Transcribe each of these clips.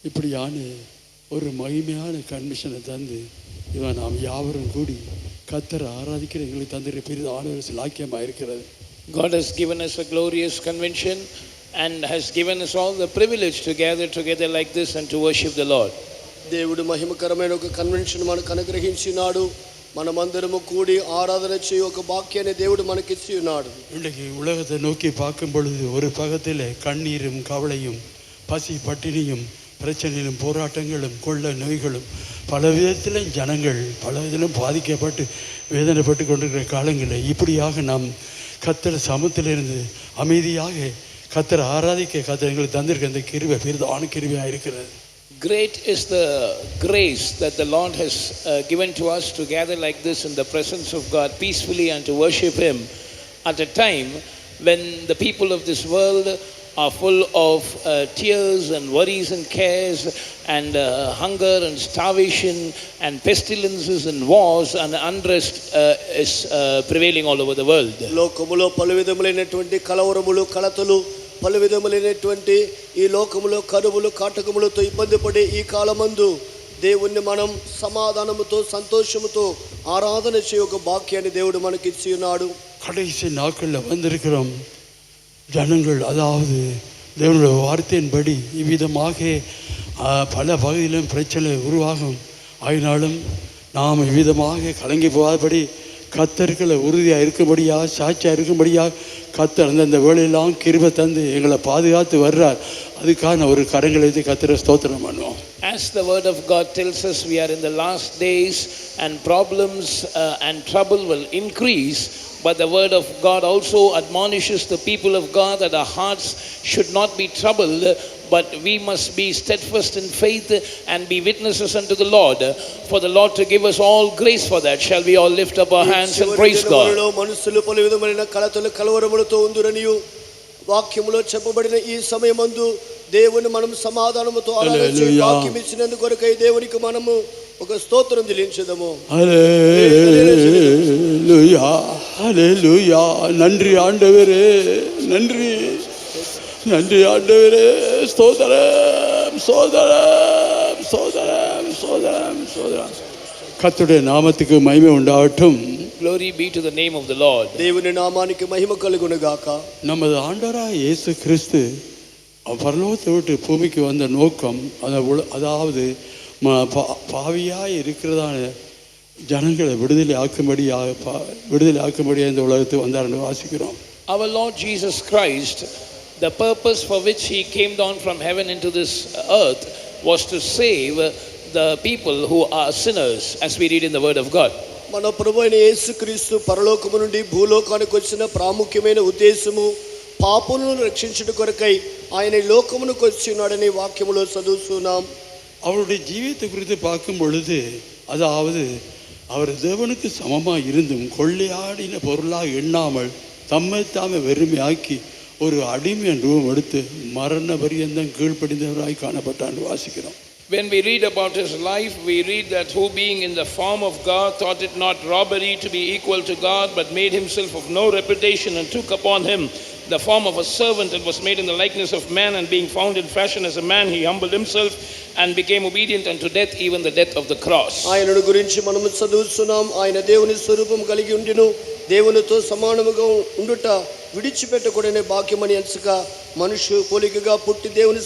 இப்படியான ஒரு மகிமையான கன்மிஷனை தந்து இவன் நாம் யாவரும் கூடி கர்த்தரை ஆராதிக்கிற எங்களுக்கு தந்திர பெரிதான ஒரு சிலாக்கியமாக இருக்கிறது. God has given us a glorious convention and has given us all the privilege to gather together like this and to worship the Lord. దేవుడు మహిమకరమైన ఒక కన్వెన్షన్ మనకు అనుగ్రహించినాడు. మనమందరము కూడి ఆరాధన చేయ ఒక భాగ్యాన్ని దేవుడు మనకి ఇచ్చి ఉన్నాడు. இன்றைக்கு உலகத்தை நோக்கி பார்க்கும் பொழுது ஒரு பக்கத்தில் கண்ணீரும் கவலையும் பசி பட்டினியும் பிரச்சனைகளும் போராட்டங்களும் கொள்ள நோய்களும் பல விதத்திலும் ஜனங்கள் பல விதத்திலும் பாதிக்கப்பட்டு வேதனைப்பட்டு கொண்டிருக்கிற காலங்களில் இப்படியாக நாம் கர்த்தர் சமூகத்திலிருந்து அமைதியாக கர்த்தரை ஆராதிக்க கர்த்தர் எங்களுக்கு தந்திருக்க அந்த கிருபை பெரிதான கிருபையாக இருக்கிறது. Great is the grace that the Lord has given to us to gather like this in the presence of God peacefully and to worship Him at a time when the people of this world are full of tears and worries and cares and hunger and starvation and pestilences and wars and unrest is prevailing all over the world. లోకములో పలువిధములైనటువంటి కలవరములు కలతలు పలువిధములైనటువంటి ఈ లోకములో కరువులు కాటకములతో ఇబ్బంది పడే ఈ కాలమందు దేవుణ్ణి మనం సమాధానముతో సంతోషముతో ఆరాధన చేయ ఒక భాగ్యాన్ని దేవుడు మనకి ఇచ్చి ఉన్నాడు. கடைசி நாட்களில் வந்திருக்கிறோம் ஜனங்கள், அதாவது தேவனுடைய வார்த்தையின்படி இவ்விதமாக பல பகுதியிலும் பிரச்சனை உருவாகும். ஆயினாலும் நாம் இவ்விதமாக கலங்கி போகாதபடி கர்த்தர்களை உறுதியாக இருக்கும்படியாக சாட்சியாக இருக்கும்படியாக கர்த்தர் அந்தந்த வேலையெல்லாம் கிருபை தந்து எங்களை பாதுகாத்து வர்றார். அதுக்கான ஒரு கரங்களை வைத்து கர்த்தரை ஸ்தோத்திரம் பண்ணுவோம். As the word of God tells us, we are in the last days and problems and trouble will increase. But the word of God also admonishes the people of God that our hearts should not be troubled, but we must be steadfast in faith and be witnesses unto the Lord, for the Lord to give us all grace for that. Shall we all lift up our hands and praise God? మనుషులు పలు విధమైన కలతలు కలవరములతో ఉందురనియు వాక్యములో చెప్పబడిన ఈ సమయమందు దేవుని మనం సమాధానముతో ఆరాధించే వాక్యం ఇచ్చినందుకు కొరకై దేవునికి మనము ఒక స్తోత్రం చెల్లించుదాము. ஹல்லேலூயா ஹல்லேலூயா. நன்றி ஆண்டவரே, நன்றி நன்றி ஆண்டவரே. ஸ்தோத்திரம் ஸ்தோத்திரம் ஸ்தோத்திரம் ஸ்தோத்திரம் ஸ்தோத்திரம். கர்த்தருடைய நாமத்துக்கு மகிமை உண்டாகட்டும். Glory be to the name of the Lord. దేవుని నామానికి మహిమ కలుగును గాక. நமது ஆண்டவராகிய இயேசு கிறிஸ்து பரலோகத்தை விட்டு பூமிக்கு வந்த நோக்கம், அதாவது பாவியாக இருக்கிறதான ஜனங்களை விடுதலை ஆக்கும்படியாக இந்த உலகத்துக்கு வந்தார்னு வாசிக்கிறோம். Our Lord Jesus Christ, the purpose for which He came down from heaven into this earth was to save the people who are sinners, as we read in the Word of God. మన ప్రభువైన యేసుక్రీస్తు పరలోకము నుండి భూలోకానికి వచ్చిన ప్రాముఖ్యమైన ఉద్దేశము పాపులను రక్షించుట కొరకై ఆయన ఈ లోకమునకు వచ్చినాడని వాక్యములో చదువుతున్నాం. அவருடைய ஜீவியத்தை குறித்து பார்க்கும் பொழுது, அதாவது அவர் தேவனுக்கு சமமாக இருந்தும் கொள்ளையாடின பொருளாக எண்ணாமல் தம்மை தாமே வெறுமையாக்கி ஒரு அடிமையின் ரூபம் எடுத்து மரண பரியந்தம் கீழ்ப்படிந்தவராய் காணப்பட்டான்னு வாசிக்கிறோம். When we read about his life, we read that who being in the form of God thought it not robbery to be equal to God, but made himself of no reputation and took upon him the form of a servant and was made in the likeness of man, and being found in fashion as a man, he humbled himself and became obedient unto death, even the death of the cross. ఆయనను గురించి మనము చదువుతున్నాం. ఆయన దేవుని స్వరూపం కలిగి ఉండిను, దేవునితో సమానముగా ఉండుట విడిచిపెట్టకూడని భాగ్యమని ఎంచక మనుషు పోలికగా పుట్టి దేవుని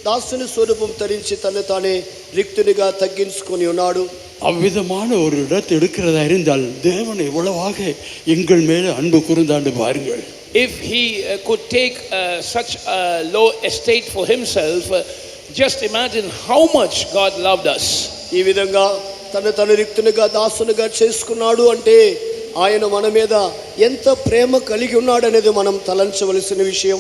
దాసుని స్వరూపం ధరించి తను తానే రిక్తునిగా తగ్గించుకొని ఉన్నాడు. அவ்விதமான ஒரு இடத்தை எடுக்கிறதா இருந்தால் தேவன் எவ்வளவாக எங்கள் மேலே அன்பு கூர்ந்தாண்டு பாருங்கள். If he could take such a low estate for himself, just imagine how much God loved us. ఈ విధంగా తను రిక్తునిగా దాసునిగా చేసుకున్నాడు అంటే ఆయన మన మీద ఎంత ప్రేమ కలిగి ఉన్నాడు అనేది మనం తలంచవలసిన విషయం.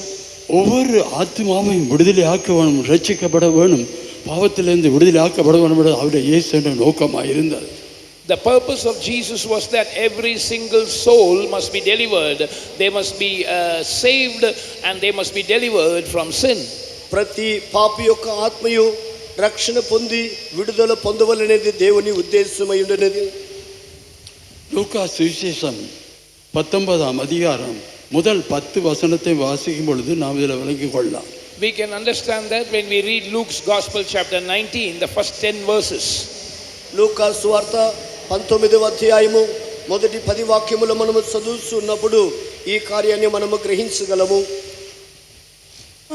ஒவ்வொரு ஆத்மாவையும் விடுதலை ஆக்க வேணும், ரட்சிக்கப்பட வேணும், பாவத்திலிருந்து விடுதலை ஆக்கப்பட வேணும். அவருடைய இயேசு என்ற நோக்கமாக இருந்தது. The purpose of Jesus was that every single soul must be delivered. They must be saved and they must be delivered from sin. ప్రతి పాపి యొక్క ఆత్మయు రక్షణ పొంది విడుదల పొందవలనేది దేవుని ఉద్దేశమై ఉన్నది. லூக்கா சுவிசேஷம் 19ஆம் அதிகாரம் முதல் 10 வசனத்தை வாசிக்கும் பொழுது நாம் இதில் விளங்கிக் கொள்ளலாம். We can understand that when we read Luke's Gospel chapter 19, the first 10 verses. లూకా సువార్త 19వ అధ్యాయము మొదటి 10 వాక్యములు మనము చదువుతున్నప్పుడు ఈ కార్యాన్ని మనము గ్రహించగలము.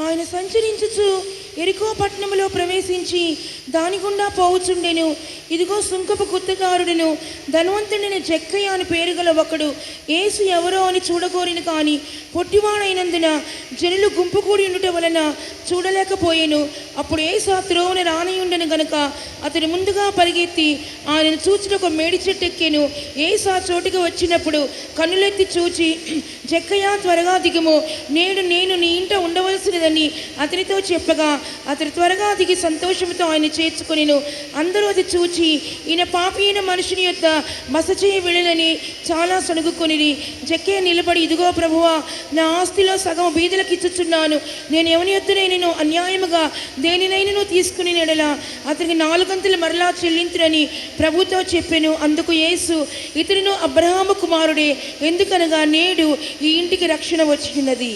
ఆయన సంచరించుచు ఎరికో పట్టణములో ప్రవేశించి దాని గుండా పోవుచుండెను. ఇదిగో సుంకపు గుత్తగారుడెను ధనవంతుడైన జక్కయ్య అని పేరు గల ఒకడు యేసు ఎవరో అని చూడగోరిను, కానీ పొట్టివాడైనందున జనులు గుంపు కూడి ఉండుట వలన చూడలేకపోయాను. అప్పుడు యేసు ఆ త్రోవన రానయుండెను గనుక అతడు ముందుగా పరిగెత్తి ఆయనను చూచుట ఒక మేడి చెట్టు ఎక్కెను. యేసు ఆ చోటుకు వచ్చినప్పుడు కన్నులెత్తి చూచి, జక్కయ్య త్వరగా దిగుము, నేడు నేను నీ ఇంట ఉండవలసినదని అతనితో చెప్పగా అతడు త్వరగా దిగి సంతోషంతో ఆయన చేర్చుకొనెను. అందరూ అది చూచి ఈయన పాపి అయిన మనుషుని యొద్ద బస చేయ వెళ్ళనని చాలా సణుగుకొనిరి. జక్కయ్య నిలబడి, ఇదిగో ప్రభువా, నా ఆస్తిలో సగం బీదలకు ఇచ్చుచున్నాను. నేను ఎవని యొద్దనైనను అన్యాయముగా దేనినైనను తీసుకుని నెడలా అతనికి 4 గంతులు మరలా చెల్లింతురని ప్రభుతో చెప్పెను. అందుకు యేసు, ఇతడును అబ్రహాము కుమారుడే, ఎందుకనగా నేడు ఈ ఇంటికి రక్షణ వచ్చినది.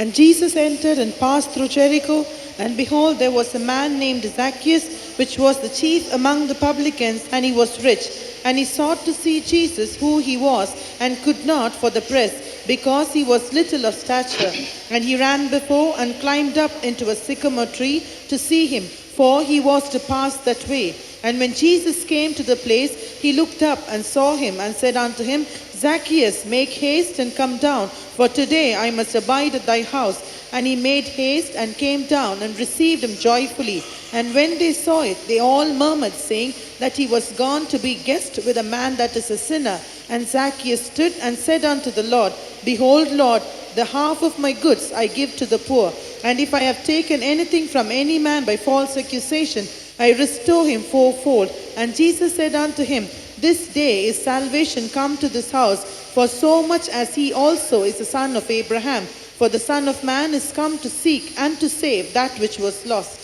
And Jesus entered and passed through Jericho, and behold, there was a man named Zacchaeus, which was the chief among the publicans, and he was rich. And he sought to see Jesus, who he was, and could not for the press, because he was little of stature. And he ran before and climbed up into a sycamore tree to see him, for he was to pass that way. And when Jesus came to the place, he looked up and saw him, and said unto him, Zacchaeus, make haste and come down, for today I must abide at thy house. And he made haste and came down and received him joyfully. And when they saw it, they all murmured, saying that he was gone to be guest with a man that is a sinner. And Zacchaeus stood and said unto the Lord, Behold, Lord, the half of my goods I give to the poor. And if I have taken anything from any man by false accusation, I restore him fourfold. And Jesus said unto him, This day is salvation come to this house, for so much as he also is a son of Abraham. For the Son of Man is come to seek and to save that which was lost.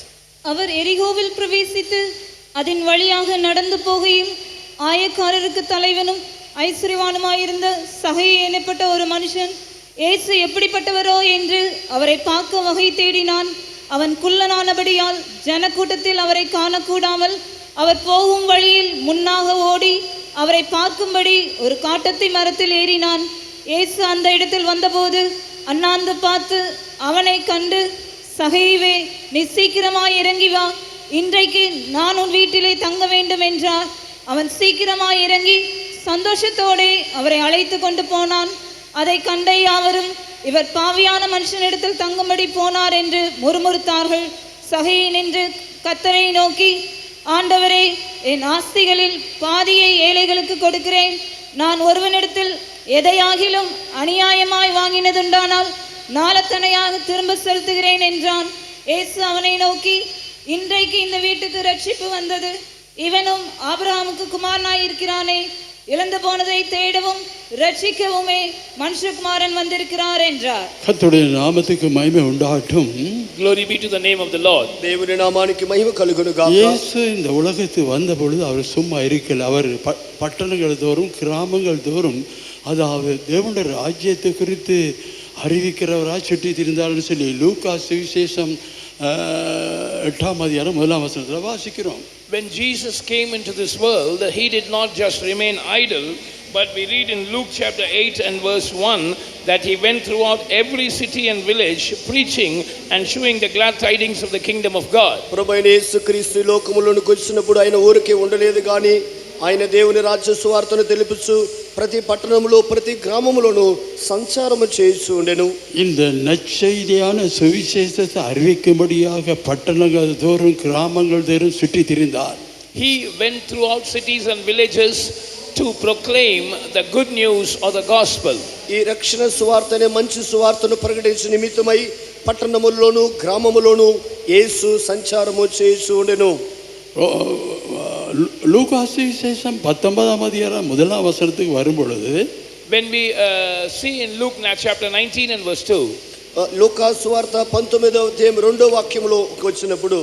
அவர் எரிகோவில் பிரவேசித்து அதன் வழியாக நடந்து போகையும் ஆயக்காரருக்கு தலைவனும் ஐஸ்வர்யவானுமாயிருந்த சகையை எனப்பட்ட ஒரு மனுஷன் இயேசு எப்படிப்பட்டவரோ என்று அவரை பார்க்க வகை தேடினான். அவன் குள்ளனானபடியால் ஜனக்கூட்டத்தில் அவரை காணக்கூடாமல் அவர் போகும் வழியில் முன்னாக ஓடி அவரை பார்க்கும்படி ஒரு காட்டத்தை மரத்தில் ஏறினான். இயேசு அந்த இடத்தில் வந்தபோது அண்ணாந்து பார்த்து அவனை கண்டு, சகைவே, நீ சீக்கிரமாய் இறங்கி வா, இன்றைக்கு நான் உன் வீட்டிலே தங்க வேண்டும் என்றார். அவன் சீக்கிரமாய் இறங்கி சந்தோஷத்தோடு அவரை அழைத்து கொண்டு போனான். அதை கண்ட யாவரும், இவர் பாவியான மனுஷனிடத்தில் தங்கும்படி போனார் என்று முறுமுறுத்தார்கள். சகையை நின்று கர்த்தரை நோக்கி, ஆண்டவரே, என் ஆஸ்திகளில் பாதியை ஏழைகளுக்கு கொடுக்கிறேன். நான் ஒருவனிடத்தில் எதையாகிலும் அநியாயமாய் வாங்கினதுண்டானால் நாளத்தனையாக திரும்ப செலுத்துகிறேன் என்றான். இயேசு அவனை நோக்கி, இன்றைக்கு இந்த வீட்டுக்கு ரட்சிப்பு வந்தது. இவனும் ஆபிரகாமுக்கு குமாரனாய் இருக்கிறானே. இழந்து போனதை தேடவும் ரட்சிக்கவுமே மனுஷகுமாரன் வந்திருக்கிறார் என்றார். கர்த்தருடைய நாமத்துக்கு மகிமை உண்டாகட்டும். Glory be to the name of the Lord. దేవుని నామానికి మహిమ కలుగును గాక. இயேசு இந்த உலகத்துக்கு வந்த பொழுது அவர் சும்மா இருக்கல. அவர் பட்டணங்கள் தோறும் கிராமங்கள் தோறும் அதாவது தேவனுடைய ராஜ்யத்தை குறித்து அறிவிக்கிறவராக சுற்றி திரிந்தார்னு சொல்லி லூக்கா சுவிசேஷம் 8ஆம் அதிகாரம் 1ஆம் வசனத்தில் வாசிக்கிறோம். When Jesus came into this world, he did not just remain idle, but we read in Luke chapter 8 and verse 1 that he went throughout every city and village preaching and showing the glad tidings of the kingdom of God. ప్రభువైన యేసుక్రీస్తు లోకములోనికి వచ్చినప్పుడు ఆయన ఊరికే ఉండలేదు కానీ ఆయన దేవుని రాజ్య సువార్తను తెలుపుచు ప్రతి పట్టణంలో ప్రతి గ్రామములోనూ సంచారము చేస్తూ ఉండెను. இந்த நற்செய்தியான சுவிசேஷத்தை அறிவிக்கும்படியாக பட்டணங்கள் தோறும் கிராமங்கள் தோறும் சுற்றி திரிந்தார். He went throughout cities and villages to proclaim the good news of the gospel. ఈ రక్షణ సువార్తనే మంచి సువార్తను ప్రకటించు నిమిత్తమై పట్టణములోను గ్రామములోను యేసు సంచారము చేస్తూ ఉండెను. லூக்கா சுவிசேஷம் 19ஆம் அதிகாரம் 1ஆம் வசனத்துக்கு வரும் பொழுது, when we see in Luke chapter 19 and verse 2, లూకా సువార్త 19వ అధ్యాయం 2వ వాక్యములో వచ్చినప్పుడు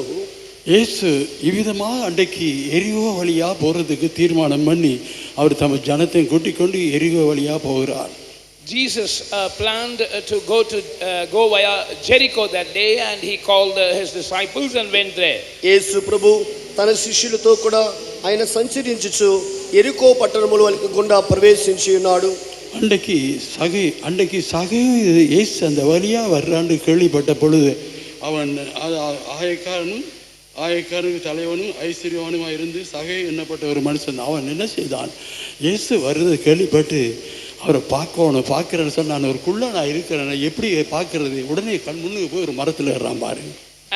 இயேசு இவ்விதமாக அன்றைக்கு எரிகோ வழியாக போகிறதுக்கு தீர்மானம் பண்ணி அவர் தம் ஜனத்தை கூட்டிக் கொண்டு எரிகோ வழியாக போகிறார். Jesus planned to go via Jericho that day, and he called his disciples and went there. యేసు ప్రభు తన శిష్యులతో కూడా ఆయన సంచరించుచు ఎరికో పట్టణములో గుండా ప్రవేశించి ఉన్నాడు. அன்றைக்கு சகையும் இயேசு அந்த வழியா வர்றான்னு கேள்விப்பட்ட பொழுது அவன் ஆயக்காரனுக்கு தலைவனும் ஐஸ்வர்யவானுமாக இருந்து சகை எண்ணப்பட்ட ஒரு மனுஷன். அவன் என்ன செய்தான், இயேசு வருது கேள்விப்பட்டு அவரை பார்க்குறேன்னு சொன்ன, நான் ஒரு குள்ளனா இருக்கிறேன், எப்படி பார்க்கறது, உடனே கண் முன்னுக்கு போய் ஒரு மரத்தில் ஏறான் பாரு.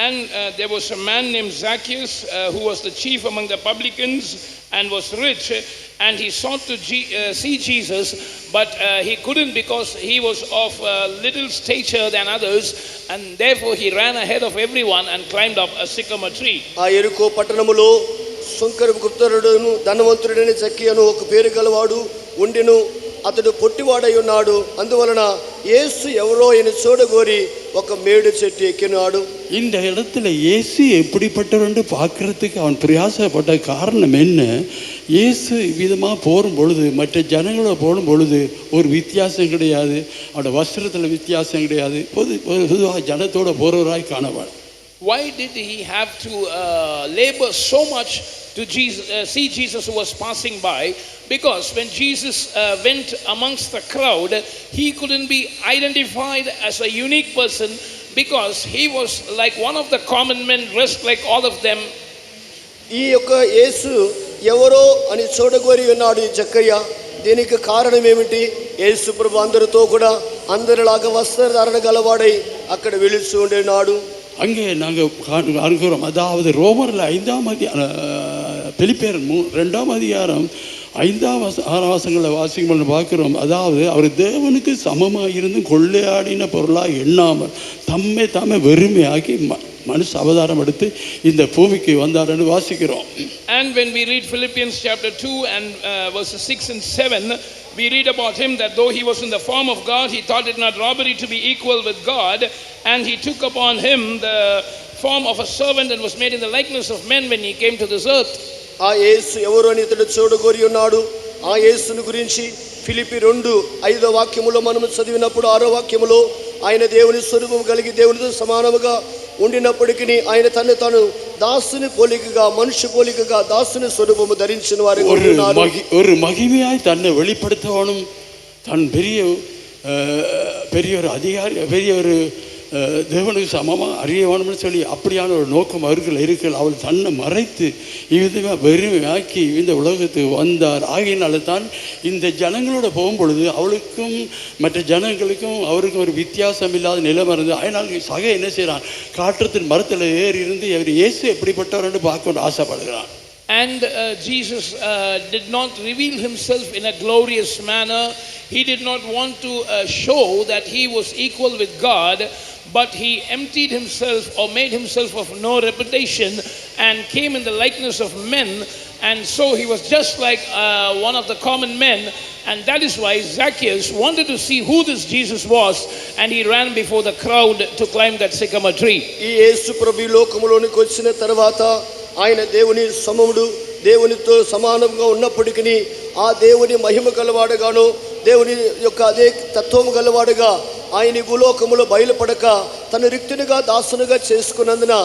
And there was a man named Zacchaeus who was the chief among the publicans and was rich, and he sought to see Jesus, but he couldn't because he was of little stature than others, and therefore he ran ahead of everyone and climbed up a sycamore tree. ఆ ఎరికో పట్టణములో సుంకరపు గుప్తరుడును ధనవంతుడైన జక్కయ్యను ఒక పేరు గలవాడు ఉండెను. అతడు పొట్టివాడై ఉన్నాడు. అందువలన యేసు ఎవరో ఆయన చూడగోరి ఒక మేడు చెట్టు ఎక్కినాడు. இந்த இடத்துல இயேசு எப்படிப்பட்டவர் என்று பார்க்கறதுக்கு அவன் பிரயாசப்பட்ட காரணம் என்ன? இயேசு விதமாக போகும் பொழுது, மற்ற ஜனங்களோட போகும் பொழுது ஒரு வித்தியாசம் கிடையாது, அவனோட வஸ்திரத்தில் வித்தியாசம் கிடையாது, பொதுவாக ஜனத்தோட போகிறவராய் காணவாள். Why did he have to labor so much to see Jesus who was passing by? Because when Jesus went amongst the crowd, he couldn't be identified as a unique person because he was like one of the common men dressed like all of them. ఈ యొక్క యేసు ఎవరో అని చూడగోరి ఉన్నాడు ఈ జక్కయ్య. దీనికి కారణం ఏమిటి? యేసు ప్రభు అందరితో కూడా అందరిలాగా వస్త్రధారణ గలవాడై అక్కడ వెలుస్తూ ఉండేనాడు. அங்கே நாங்கள் காண்கிறோம், அதாவது ரோமரில் 5ஆம் அதிகாரம், பிலிப்பியர் 2ஆம் அதிகாரம் 5ஆம் 6ஆம் வசனங்களை வாசிக்கும் பார்க்கிறோம். அதாவது அவர் தேவனுக்கு சமமாக இருந்தும் கொள்ளையாடின பொருளாக எண்ணாமல் தாமே வெறுமையாக்கி மனுஷ அவதாரம் எடுத்து இந்த பூமிக்கு வந்தார்னு வாசிக்கிறோம். And when we read Philippians chapter 2 and verses 6 and 7, we read about him that though he was in the form of God, he thought it not robbery to be equal with God, and he took upon him the form of a servant and was made in the likeness of men when he came to this earth. ఆ యేసు ఎవరు అని ఇతడు చూడగోరి ఉన్నాడు. ఆ యేసును గురించి ఫిలిప్పీ 2:5 వాక్యములో మనం చదివినప్పుడు 6వ వాక్యములో ఆయన దేవుని స్వరూపం కలిగి దేవునితో సమానముగా ఉండినప్పటికీ ఆయన తను తాను దాసుని పోలికగా మనుష్య పోలికగా దాసుని స్వరూపము ధరించిన వారు ஒரு மகிமையாய் தன்னை வெளிப்படுத்தவனும் தன் பெரிய ஒரு அதிகாரி, பெரிய ஒரு தேவனுக்கு சமமாக அறியவனும்னு சொல்லி அப்படியான ஒரு நோக்கம் அவர்கள் இருக்கிற. அவள் தன்னை மறைத்து இவ்விதமாக வெறுமையாக்கி இந்த உலகத்துக்கு வந்தார். ஆகையினால தான் இந்த ஜனங்களோட போகும்பொழுது அவளுக்கும் மற்ற ஜனங்களுக்கும் அவருக்கும் ஒரு வித்தியாசம் இல்லாத நிலைமை இருந்தது. அதனால் சகை என்ன செய்கிறான், காற்றத்தின் மரத்தில் ஏறி இருந்து அவர் இயேசு எப்படிப்பட்டவர்னு பார்க்க ஆசைப்படுகிறான். And Jesus did not reveal himself in a glorious manner. He did not want to show that he was equal with God, but he emptied himself or made himself of no reputation and came in the likeness of men, and so he was just like one of the common men. And that is why Zacchaeus wanted to see who this Jesus was, and he ran before the crowd to climb that sycamore tree. ఈ యేసు ప్రభు లోకములోనికి వచ్చిన తర్వాత ఆయన దేవుని సమముడు, దేవునితో సమానంగా ఉన్నప్పటికీ ఆ దేవుని మహిమ గలవాడుగాను దేవుని యొక్క అదే తత్వం గలవాడుగా ఆయన భూలోకములో బయలుపడక తన రిక్తునిగా దాసునిగా చేసుకున్నందున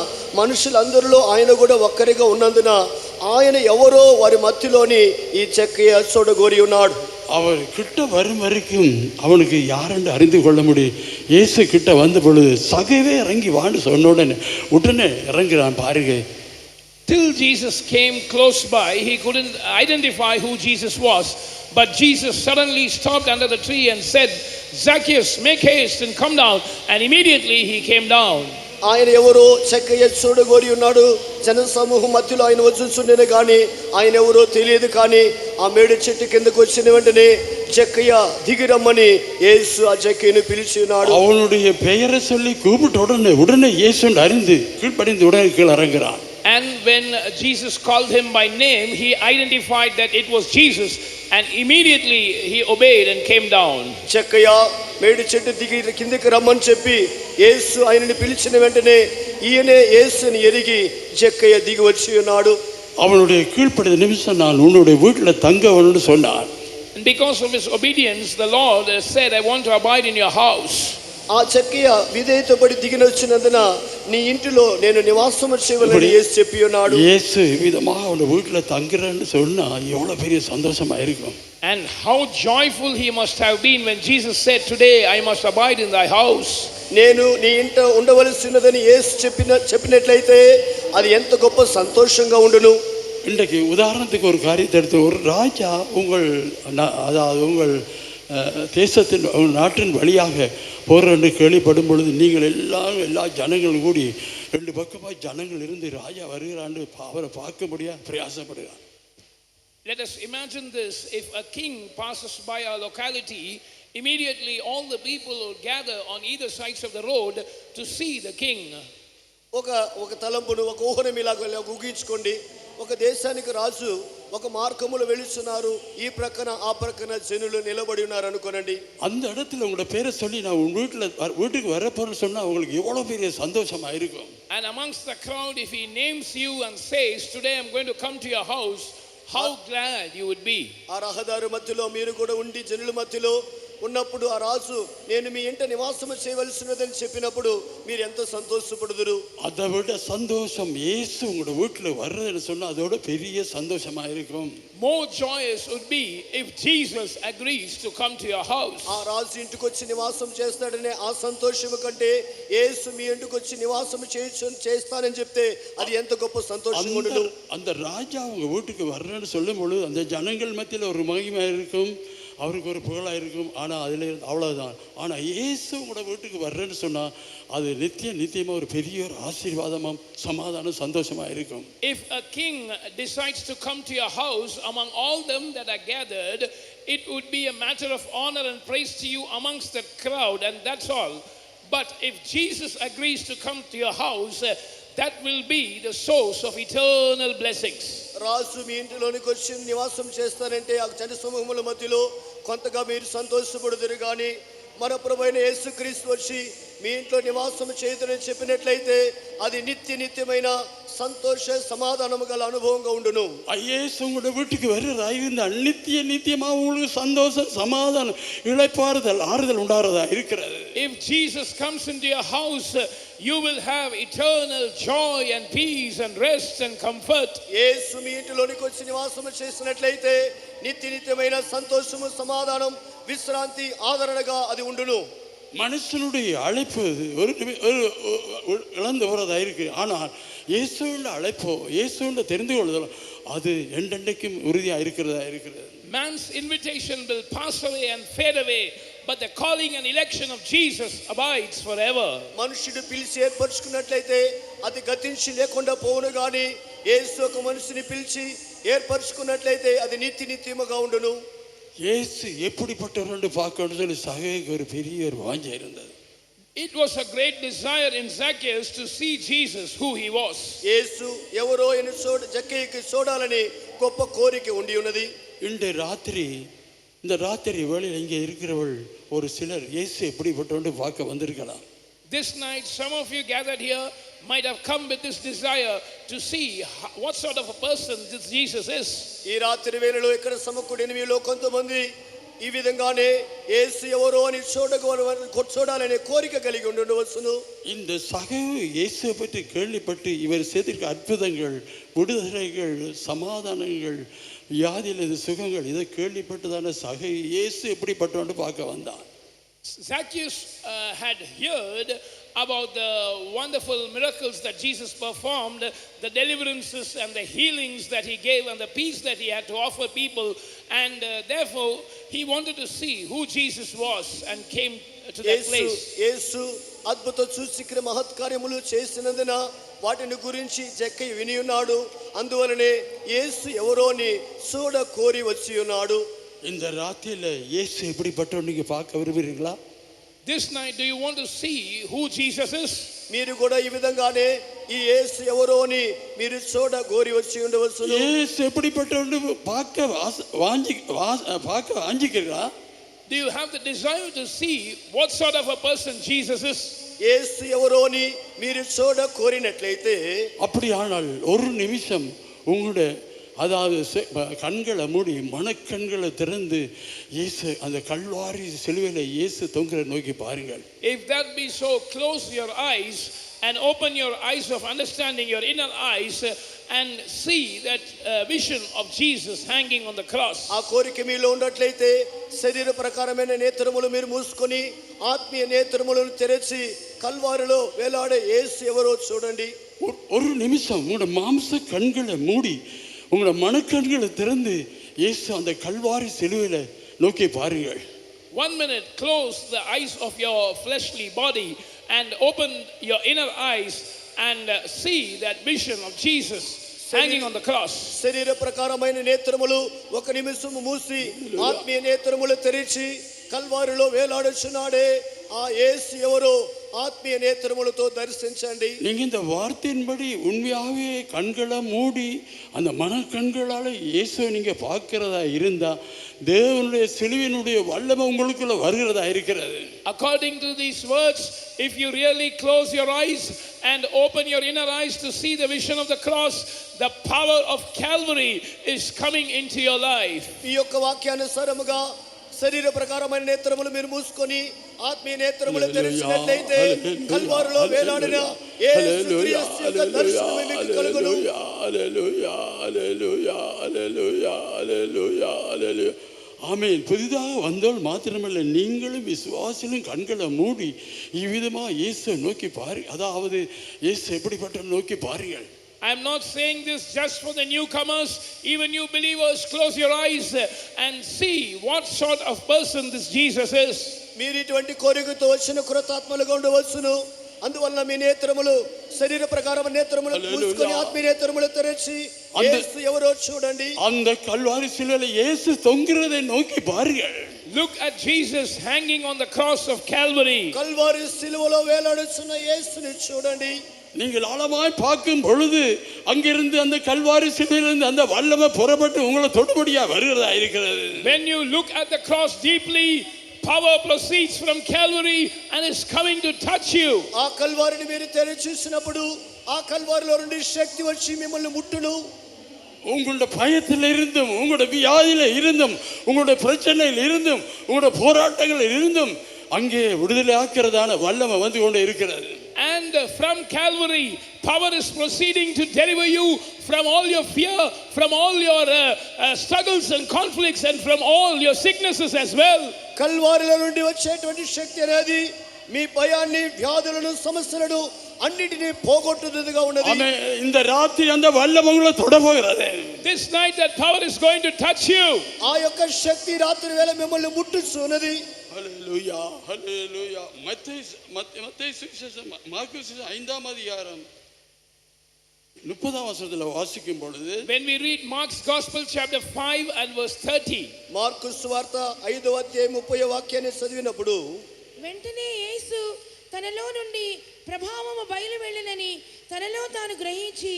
మనుషులందరిలో ఆయన కూడా ఒక్కరిగా ఉన్నందున ఆయన ఎవరో వారి మధ్యలోని ఈ చెక్కయ్య చూడగోరి ఉన్నాడు. அவர் கிட்ட வரும் வரைக்கும் அவனுக்கு யாரென்று அறிந்து கொள்ள முடியும். இயேசு கிட்ட வந்த பொழுது சகைவே இறங்கி வான்னு சொன்ன உடனே இறங்குறான் பாருங்க. Till Jesus came close by, he couldn't identify who Jesus was. But Jesus suddenly stopped under the tree and said, Zacchaeus, make haste and come down. And immediately he came down. ఆయన ఎవరో చెక్కయ్య చూడగోరి ఉన్నాడు. జన సమూహం మధ్యలో ఆయన వచ్చుచుండేనే కానీ ఆయన ఎవరో తెలియదు. కానీ ఆ మేడి చెట్టు కిందకు వచ్చిన వెంటనే చెక్కయ్య దిగిరమ్మని యేసు ఆ చెక్కయ్యను పిలిచి ఉన్నాడు. அவனுடைய பெயரை சொல்லி கூப்பிட்ட உடனே இயேசு அறிந்து கீழ்ப்படிந்து உடனே கீழே இறங்குறான். And when Jesus called him by name, he identified that it was Jesus, and immediately he obeyed and came down. చెక్కయ్య మేడి చెట్టు దిగి కిందకి రమ్మని చెప్పి యేసు ఆయనని పిలిచిన వెంటనే ఈయనే యేసుని ఎరిగి చెక్కయ్య దిగి వచ్చి ఉన్నాడు. அவனுடைய கீழ்ப்படிந்த நிமிஷம் நான் உன்னுடைய வீட்டில் தங்கவன்னு சொன்னார். And because of his obedience, the Lord said, I want to abide in your house. ఆ జక్కయ్య విధేయతపడి దిగిన వచ్చినందున నీ ఇంటిలో నేను నివాసం చేయవలని యేసు చెప్పి ఉన్నాడు. இயேசு விதமாக அவன் வீட்டில் தங்குறேன்னு சொன்னா எவ்வளவு பெரிய சந்தோஷமா இருக்கும். And how joyful he must have been when Jesus said, today I must abide in thy house. నేను నీ ఇంట ఉండవలసినదని యేసు చెప్పినట్లయితే అది ఎంత గొప్ప సంతోషంగా ఉండును. இன்றைக்கு உதாரணத்துக்கு ஒரு காரியத்தை எடுத்து, ஒரு ராஜா அதாவது உங்கள் தேசத்தின் நாட்டின் வழியாக போகிறன்னு கேள்விப்படும் பொழுது நீங்கள் எல்லா ஜனங்களும் கூடி ரெண்டு பக்கமாக ஜனங்கள் இருந்து ராஜா வருகிறான்னு அவரை பார்க்க முடியாது பிரயாசப்படுகிறார். Let us imagine this. If a king passes by our locality, immediately all the people will gather on either sides of the road to see the king. ఒక తలంపును ఒక ఊహను ఇలాగ ఊహించుకోండి. ఒక దేశానికి రాజు ఒక మార్గములో వెళుతున్నారు, ఈ ప్రక్కన ఆ ప్రక్కన జనులు నిలబడి ఉన్నారు అనుకోనండి. அந்த இடத்துல உங்களோட பேரை சொல்லி நான் உங்க வீட்டுக்கு வரப்போறேன்னு சொன்னா உங்களுக்கு எவ்வளவு பெரிய சந்தோஷமா இருக்கும். And amongst the crowd, if he names you and says, today I'm going to come to your house, how glad you would be. ఆ రహదారి మధ్యలో మీరు కూడా ఉండి జనుల మధ్యలో ఉన్నప్పుడు ఆ రాజు నేను మీ ఇంట నివాసం చేయవలసినదని చెప్పినప్పుడు మీరు ఎంత సంతోషపడుదురు. அதை விட சந்தோஷம் இயேசு உங்களோட வீட்டுல வர்றதுன்னு சொன்னா அதோட பெரிய சந்தோஷமா இருக்கும். More joyous would be if Jesus agrees to come to your house. ఆ రాజు ఇంటికి వచ్చి నివాసం చేస్తాడనే ఆ సంతోషం కంటే యేసు మీ ఇంటికి వచ్చి నివాసం చేస్తానని చెప్తే అది ఎంత గొప్ప సంతోషం ఉండును. அந்த ராஜா உங்க வீட்டுக்கு வர்றேன்னு சொல்லும் பொழுது அந்த ஜனங்கள் மத்தியில் ஒரு மகிமை இருக்கும், அவருக்கு ஒரு புகழாக இருக்கும். ஆனால் அதில் அவ்வளோதான். ஆனால் இயேசு உங்களோட வீட்டுக்கு வர்றேன்னு சொன்னால் அது நித்தியமாக ஒரு பெரிய ஒரு ஆசீர்வாதமும் சமாதானம் சந்தோஷமாக இருக்கும். If a king decides to come to your house among all them that are gathered, it would be a matter of honor and praise to you amongst the crowd, and that's all. But if Jesus agrees to come to your house, that will be the source of eternal blessings. రాజు మీ ఇంటిలోనికి వచ్చి నివాసం చేస్తారంటే ఆ జన సమూహముల మధ్యలో కొంతగా మీరు సంతోషపడుదురు. కానీ మన ప్రభువైన యేసుక్రీస్తు వచ్చి మీ ఇంట్లో నివాసం చేయదని చెప్పినట్లయితే అది నిత్యమైన సంతోష సమాధానము గల అనుభవంగా ఉండును. இயேசு உங்களோட வீட்டுக்கு வர்றதா இந்த நித்தியமா உங்களுக்கு சந்தோஷம் சமாதானம் இளைப்பாறுதல் ஆறுதல் உண்டாறதா இருக்கிறது. If Jesus comes into your house, you will have eternal joy and peace and rest and comfort. యేసు మీ ఇంటిలోనికి వచ్చి నివాసం చేసినట్లయితే నిత్యమైన సంతోషము సమాధానం విశ్రాంతి ఆదరణగా అది ఉండును. மனுஷனுடைய அழைப்பு ஒரு இழந்து போறதா இருக்கு. ஆனால் இயேசுவின் அழைப்போ இயேசுவின் தெரிந்து கொள்ளுதல் அது என்றென்றைக்கும் உறுதியா இருக்கிறது. Man's invitation will pass away and fade away, but the calling and election of Jesus abides forever. మనుషుడు పిలిచి ఏర్పరచుకున్నట్లయితే అది గతించి లేకుండా పోవును. కానీ యేసు ఒక మనిషిని పిలిచి ఏర్పరచుకున్నట్లయితే అది నిత్యముగా ఉండును. இயேசு எப்படிப்பட்டவர்கள் பார்க்கணும்னு சொல்லி சகேக்கு ஒரு பெரிய ஒரு வாஞ்சை இருந்தது. It was a great desire in Zacchaeus to see Jesus who he was. యేసు ఎవరో అని జక్కయ్యకి చూడాలని గొప్ప కోరిక ఉండి ఉన్నది. இந்த ராத்திரி வேளையில் இங்கே இருக்கிறவள் ஒரு சிலர் இயேசு எப்படிப்பட்டவர்கள் பார்க்க வந்திருக்கலாம். This night some of you gathered here might have come with this desire to see what sort of a person this Jesus is. ఈ రాత్రి వేళలో ఇక్కడ సమకూడిన మీలో కొంతమంది ఈ విధంగానే యేసు ఎవరో అని చూడాలనే కోరిక కలిగి ఉండవచ్చును. இந்த சகேவு இயேசுவை பற்றி கேள்விப்பட்டு இவர் செய்திருக்க அற்புதங்கள், விடுதலைகள், சமாதானங்கள், வியாதியிலிருந்து சுகங்கள் இதை கேள்விப்பட்டுதான சகேவு இயேசு எப்படிப்பட்டவன்னு பார்க்க வந்தான். Zacchaeus had heard about the wonderful miracles that Jesus performed, the deliverances and the healings that he gave and the peace that he had to offer people, and therefore he wanted to see who Jesus was and came to that place. యేసు అద్భుత సూచక్ర మహత్కార్యములు చేసినందున వాటిని గురించి జక్కయ్య విని ఉన్నాడు. అందువలనే యేసు ఎవరోని చూడ కోరి వచ్చి ఉన్నాడు. இந்த ராத்திரியில இயேசு எப்படிப்பட்டவன்னு நீங்க பார்க்க விரும்புறீங்களா? This night, do you want to see who Jesus is? మీరు కూడా ఈ విధంగానే ఈ యేసు ఎవరో అని మీరు చూడ కోరి వచ్చి ఉండవచ్చును. యేసు எப்படிப்பட்டவன்னு பார்க்க வாஞ்சிக்கிறீங்களா? Do you have the desire to see what sort of a person Jesus is? యేసు ఎవరో అని మీరు చూడ కోరినట్లయితే அப்படியானால் ஒரு நிமிஷம் உங்களுடைய அதாவது கண்களை மூடி மனக்கண்களை திறந்து இயேசு அந்த கல்வாரி சிலுவையில் இயேசு தொங்குற நோக்கி பாருங்கள். If that be so, close your eyes and open your eyes of understanding, your inner eyes, and see that vision of Jesus hanging on the cross. ఆ కోరిక మీలో ఉన్నట్లయితే శరీర ప్రకారమైన నేత్రములు మీరు మూసుకొని ఆత్మీయ నేత్రములను తెరిచి కల్వారిలో వేలాడే యేసు ఎవరో చూడండి. ஒரு நிமிஷம் உங்களோட மாம்ச கண்களை மூடி உங்களோட மனக்கண்களை திறந்து இயேசு அந்த கல்வாரி சிலுவையில நோக்கி பாருங்கள். 1 minute, close the eyes of your fleshly body and open your inner eyes and see that vision of Jesus hanging on the cross. శరీర ప్రకారమైన నేత్రములు ఒక నిమిషం మూసి ఆత్మీయ నేత్రములు తెరిచి కల్వారిలో వేలాడుచున్నాడే ఆ యేసు ఎవరో ஆத்மீய நேத்திரமுலతో தரிசிச்சండి. நீங்க இந்த வார்த்தையின்படி உண்மையாகவே கண்களை மூடி அந்த மனக்கண்களால இயேசுவை நீங்க பார்க்கிறதா இருந்தா தேவனுடைய சிலுவையினுடைய வல்லமை உங்களுக்குள்ள வருகிறதா இருக்கிறது. According to these words, if you really close your eyes and open your inner eyes to see the vision of the cross, the power of Calvary is coming into your life. ఈ యొక్క వాక్యానుసారముగా శరీర ప్రకారమైన నేత్రములు మీరు మూసుకొని ఆత్మీయ నేత్రములు తెరిచినట్లయితే కల్వారిలో వేలాడిన యేసు క్రీస్తు యొక్క దర్శనం మీకు కలుగును. హల్లెలూయా హల్లెలూయా హల్లెలూయా హల్లెలూయా హల్లెలూయా. ஆமென். புதிதாக வந்தோல் மாத்திரமல்ல, நீங்களும் விசுவாசிலும் கண்களை மூடி இவ்விதமாக இயேசுவை நோக்கி பாரு, அதாவது இயேசு எப்படிப்பட்ட நோக்கி பாருங்கள். I am not saying this just for the newcomers. Even you believers, close your eyes and see what sort of person this Jesus is. మీరు ఇటువంటి కోరికతో వచ్చిన కృతాత్మలుగా ఉండవచ్చును. అందువల్ల మీ నేత్రములు శరీర ప్రకారం నేత్రములు మూసుకొని ఆత్మీయ నేత్రములు తెరిచి యేసు ఎవరో చూడండి. அந்த கல்வாரி சிலுவையில இயேசு தொங்குறதை நோக்கி பாருங்கள். Look at Jesus hanging on the cross of Calvary. Calvary సిలువలో వేలాడుచున్న యేసుని చూడండి. நீங்கள் ஆழமாய் பார்க்கும் பொழுது அங்கிருந்து அந்த கல்வாரி சிலுவையிலிருந்து அந்த வல்லமை புறப்பட்டு உங்களை தொடுபடியா வருகிறதா இருக்கிறது. When you look at the cross deeply, power proceeds from Calvary and is coming to touch you. ఆ కల్వారిని మీరు తెరిచి చూసినప్పుడు ఆ కల్వారిలో నుండి శక్తి వచ్చి మిమ్మల్ని ముట్టును. உங்களுடைய பயத்தில் இருந்தும் உங்களுடைய வியாதியில இருந்தும் உங்களுடைய பிரச்சனையில் இருந்தும் உங்களுடைய போராட்டங்களில் இருந்தும் அங்கே விடுதலை ஆக்கிறதான வல்லமை வந்து கொண்டே இருக்கிறது. And from Calvary, power is proceeding to deliver you from all your fear, from all your struggles and conflicts, and from all your sicknesses as well. కల్వారిలో నుండి వచ్చేటువంటి శక్తి అనేది మీ భయాన్ని, వ్యాధులను, సమస్యలను అన్నిటినీ పోగొట్టుదుగా ఉన్నది. ఆమేన్. இந்த ராத்திரி அந்த வல்லமை உங்களை தொட போகிறது. This night that power is going to touch you. ఆ యొక్క శక్తి రాత్రి వేళ మిమ్మల్ని ముట్టుచున్నది. ஹல்லேலூயா ஹல்லேலூயா. மத்தேயு சுவிசேஷம் மார்க்கு சுவிசேஷம் 5ஆம் அதிகாரம் 30ஆம் வசனத்துல வாசிக்கும் பொழுது, when we read Mark's Gospel chapter 5 and verse 30, mark సువార్త 5వ అధ్యాయం 30వ వాక్యాన్ని చదివినప్పుడు, వెంటనే యేసు తనలో నుండి ప్రభావము బయలు వెళ్ళనని తనలో తాను గ్రహించి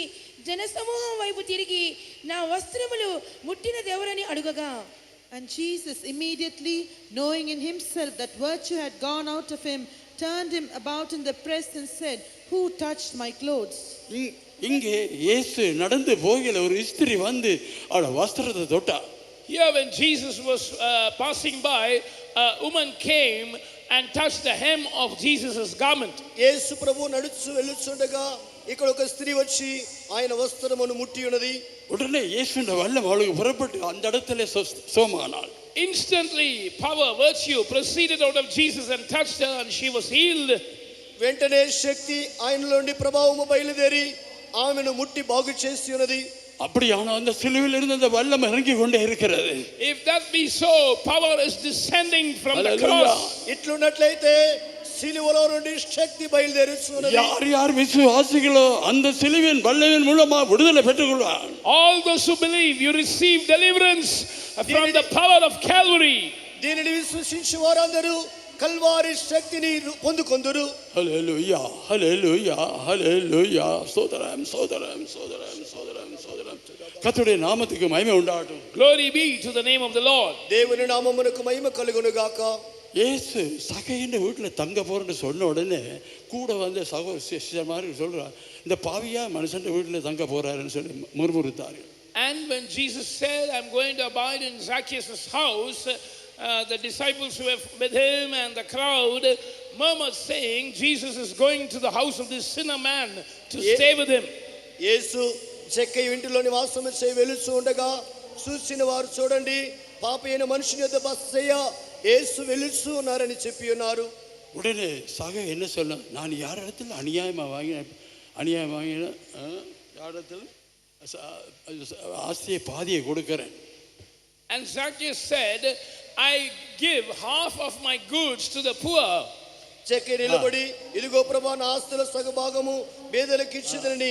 జనసమూహం వైపు తిరిగి నా వస్త్రములు ముట్టినదెవరని అడుగగా, and Jesus immediately, knowing in himself that virtue had gone out of him, turned him about in the press and said, who touched my clothes? இங்கே இயேசு நடந்து போகல ஒரு ஸ்திரீ வந்து அவளோட வஸ்திரத்தை தொட்டா. here when Jesus was passing by, a woman came and touched the hem of Jesus' garment. యేసు ప్రభు నడుచు వెళ్ళుచుండగా ఇక్కడ ఒక స్త్రీ వచ్చి ఆయన వస్త్రమును ముట్టి ఉన్నది. உடனே இயேசுவின் வல்லமை அவளுக்கு புறப்பட்டு அந்த இடத்துல சோமானாள். Instantly power, virtue proceeded out of Jesus and touched her, and she was healed. వెంటనే శక్తి ఆయనలో నుండి ప్రభావము బయలుదేరి ఆమెను ముట్టి బాగు చేసి ఉన్నది. அப்படியான அந்த சிலுவையில் இருந்து அந்த வல்லமை இறங்கி கொண்டே இருக்கிறது. If that be so, power is descending from the cross. ఇట్లున్నట్లయితే సిలువలో నుండి శక్తి బయలుదేరుచున్నది. யார் யார் விசுவாசிகளோ அந்த சிலுவையின் வல்லமையின் மூலமா விடுதலை பெற்றுக்கொள்வார். All those who believe, you receive deliverance from the power of Calvary. దీనిని విశ్వసించు వారందరూ కల్వారి శక్తిని పొందుకొందురు. హల్లెలూయా హల్లెలూయా హల్లెలూయా. சோதரம் சோதரம் சோதரம் சோதரம் சோதரம். கர்த்தருடைய நாமத்துக்கு மகிமை உண்டாகட்டும். Glory be to the name of the Lord. దేవుని నామమునకు మహిమ కలుగును గాక. இயேசு சகையின் வீட்டில் தங்க போறேன்னு சொன்ன உடனே கூட வந்து சகோதர மாதிரி சொல்றார், இந்த பாவியா மனுஷன் வீட்டில் தங்க போறாருன்னு சொல்லி முறுமுறுத்தார்கள். And when Jesus said, I'm going to abide in Zacchaeus' house, the disciples who were with him and the crowd murmured, saying, Jesus is going to the house of this sinner man to stay with him. యేసు జక్కయ్య ఇంటిలో నివాసం చేయి వెలుచు ఉండగా చూసిన వారు చూడండి పాపి అయిన మనుషుని యొద్ద బస చేయ యేసు వెలుచు ఉన్నారని చెప్పి ఉన్నారు. உடனே சகை என்ன சொல்ல, நான் யார் இடத்துல அநியாயமாக வாங்கின யார் இடத்துல ஆஸ்தியை பாதியை கொடுக்கிறேன். And Zacchaeus said, I give half of my goods to the poor. జక్కయ్య నిలబడి ఇదిగో ప్రభువా నా ఆస్తిల సగ భాగము పేదలకు ఇచ్చిదనని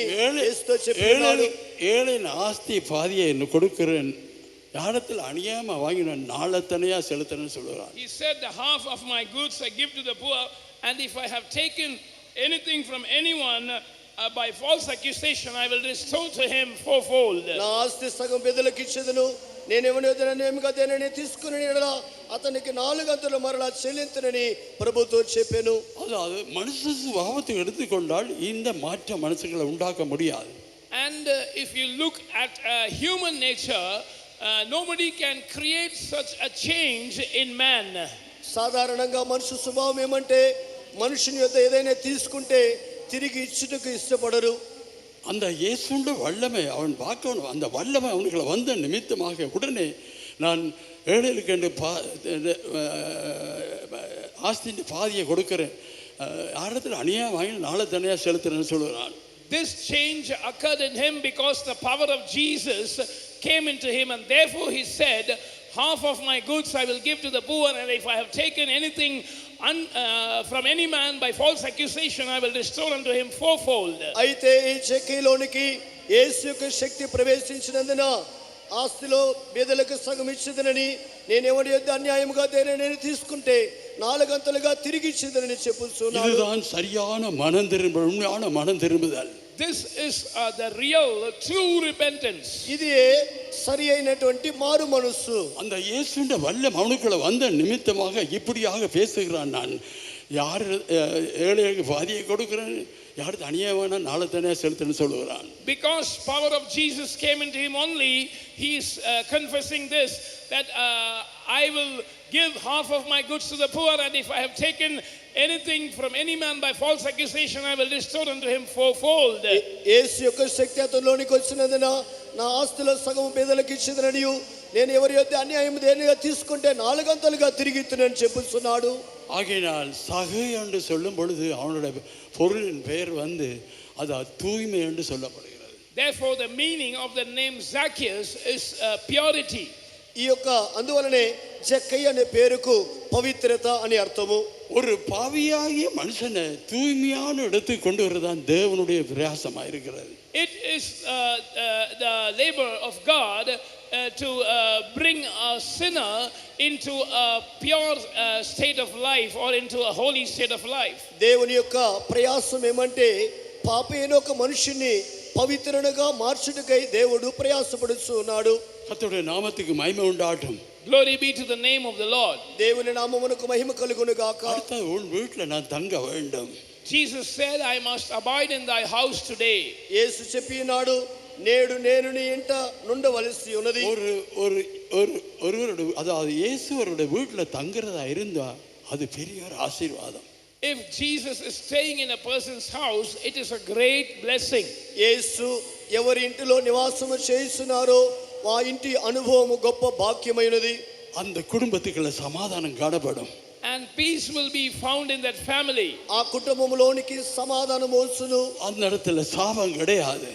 యేసుతో చెప్పాడు. ஏழையின் ஆஸ்தி பாதியை கொடுக்கிறேன், யாரத்தில் அநியாயமா வாங்கின நாளத்தனையா செலுத்துறேன்னு சொல்லுறான். He said, the half of my goods I give to the poor, and if I have taken anything from anyone by false accusation, I will restore to him fourfold. నా ఆస్తి సగం పేదలకు ఇచ్చేదను, నేను ఎవరి యొద్ద నేమిగా దేనిని తీసుకుని అతనికి 4 గంటలు మరలా చెల్లించునని ప్రభుతో చెప్పాను. அதாவது மனுஷ சுபாவத்தை எடுத்துக்கொண்டால் இந்த மாற்ற மனசுகளை உண்டாக்க முடியாது. And if you look at human nature, nobody can create such a change in man. సాధారణంగా మనుషు స్వభావం ఏమంటే మనుషుని యొద్ద ఏదైనా తీసుకుంటే తిరిగి ఇచ్చుటకు ఇష్టపడరు. அந்த இயேசுண்ட வல்லமை அவன் பார்க்கணும், அந்த வல்லமை அவனுக்குள்ள வந்த நிமித்தமாக உடனே நான் ஏழைகளுக்கு என்று ஆஸ்தியின் பாதியை கொடுக்கிறேன், யாரத்தில் அநியாயம் வாங்கி நாளை தனியாக செலுத்துறேன்னு சொல்லுறான். This change occurred in him because the power of Jesus came into him, and therefore he said, half of my goods I will give to the poor, and if I have taken anything from any man by false accusation, I will restore unto him fourfold. అయితే ఈ చెక్కీలోనికి యేసు యొక్క శక్తి ప్రవేశించినందున ఆస్తిలో పేదలకు సగం ఇచ్చేదనని, నేను ఎవరి యొద్ద అన్యాయముగా దేనిని తీసుకుంటే 4 గంటలుగా తిరిగి ఇచ్చేదనని చెప్పుచున్నాడు. இதுதான் சரியான மனம் திரும்புதல், உண்மையான மனம் திரும்புதல். This is the real true repentance. ఇది సరి అయినటువంటి మారు మనస్సు. அந்த இயேசுண்ட வல்லம் அவனுக்குள்ள வந்த நிமித்தமாக இப்படியாக பேசுகிறான். நான் யார் ஏழைகளுக்கு பாதியை கொடுக்கிறேன், யாருக்கு அநியாயமான நாளை தனியாக செலுத்துன்னு சொல்லுகிறான். Because power of Jesus came into him only, he is confessing this, that I will give half of my goods to the poor, and if I have taken anything from any man by false accusation, I will restore unto him fourfold. యేసు యొక్క శక్తి అతనిలోనికి వచ్చినందున నా ఆస్తిలో సగం పేదలకు ఇచ్చేదననియు, నేను ఎవరి యొద్ద అన్యాయం దేనిగా తీసుకుంటే 4 గంటలుగా తిరిగి ఇస్తునని చెప్పుచున్నాడు. ஆகையினால் சகை என்று சொல்லும் பொழுது அவனுடைய பொருளின் பெயர் அது தூய்மை என்று சொல்லப்படுகிறது. Therefore the meaning of the name Zacchaeus is purity. ఈ యొక్క అందువలనే జక్కయ్య అనే పేరుకు పవిత్రత అని అర్థము. ஒரு பாவியாகிய மனுஷனை தூய்மையான இடத்துக்கு கொண்டு வரதான் தேவனுடைய பிரயாசமாக இருக்கிறது. It is the labor of God to bring a sinner into a pure state of life, or into a holy state of life. దేవుని యొక్క ప్రయాసం ఏమంటే పాపి అయిన ఒక మనుషుని పవిత్రునిగా మార్చుటకై దేవుడు ప్రయాసపడుచున్నాడు. கர்த்தருடைய நாமத்துக்கு மகிமை உண்டாகட்டும். Glory be to the name of the Lord. దేవుని నామమునకు మహిమ కలుగును గాక. அடுத்த உன் வீட்டில் நான் தங்க வேண்டும். Jesus said, I must abide in thy house today. యేసు చెప్పినాడు, నేడు నేను నీ ఇంట నుండవలసి ఉన్నది. ஒருவருடைய அதாவது இயேசுவருடைய வீட்டில் தங்குறதா இருந்தா அது பெரிய ஒரு ஆசீர்வாதம். If Jesus is staying in a person's house, it is a great blessing. యేసు ఎవరి ఇంటిలో నివాసము చేస్తున్నారో ఆ ఇంటి అనుభవము గొప్ప భాగ్యమైనది. அந்த குடும்பத்துக்குள்ள சமாதானம் காணப்படும். And peace will be found in that family. ఆ కుటుంబములోనికి సమాధానం వచ్చును. அந்த இடத்துல சாபம் கிடையாது.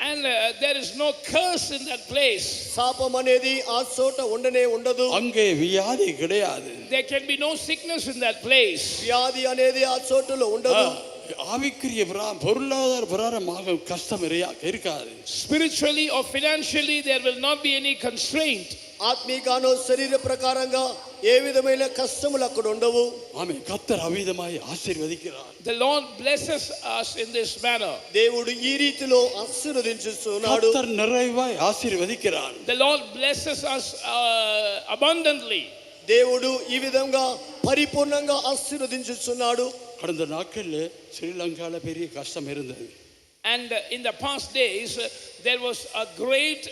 And there is no curse in that place. శాపం అనేది ఆ చోట ఉండనే ఉండదు. அங்கே வியாதி கிடையாது. There can be no sickness in that place. వ్యాధి అనేది ఆ చోటులో ఉండదు. ஆவிக்குரிய பொருளாதார பிரகாரமாக கஷ்டம் இருக்காது. Spiritually or financially there will not be any constraint. ఆత్మీయంగానో శరీర ప్రకారంగా ఏ విధమైన కష్టములు అక్కడ ఉండవు. ఆమేన్. కర్తర్ అవిధమాయి ఆశీర్వదించారు. The Lord blesses us in this manner. దేవుడు ఈ రీతిలో ఆశీర్వదించుచున్నాడు. కర్తర్ நிறைவாய் ఆశీర్వదించారు. The Lord blesses us abundantly. దేవుడు ఈ విధంగా పరిపూర్ణంగా ఆశీర్వదించుచున్నాడు. கடந்த நாட்களில் ஸ்ரீலங்காவில் பெரிய கஷ்டம் இருந்தது. And in the past days, there was a great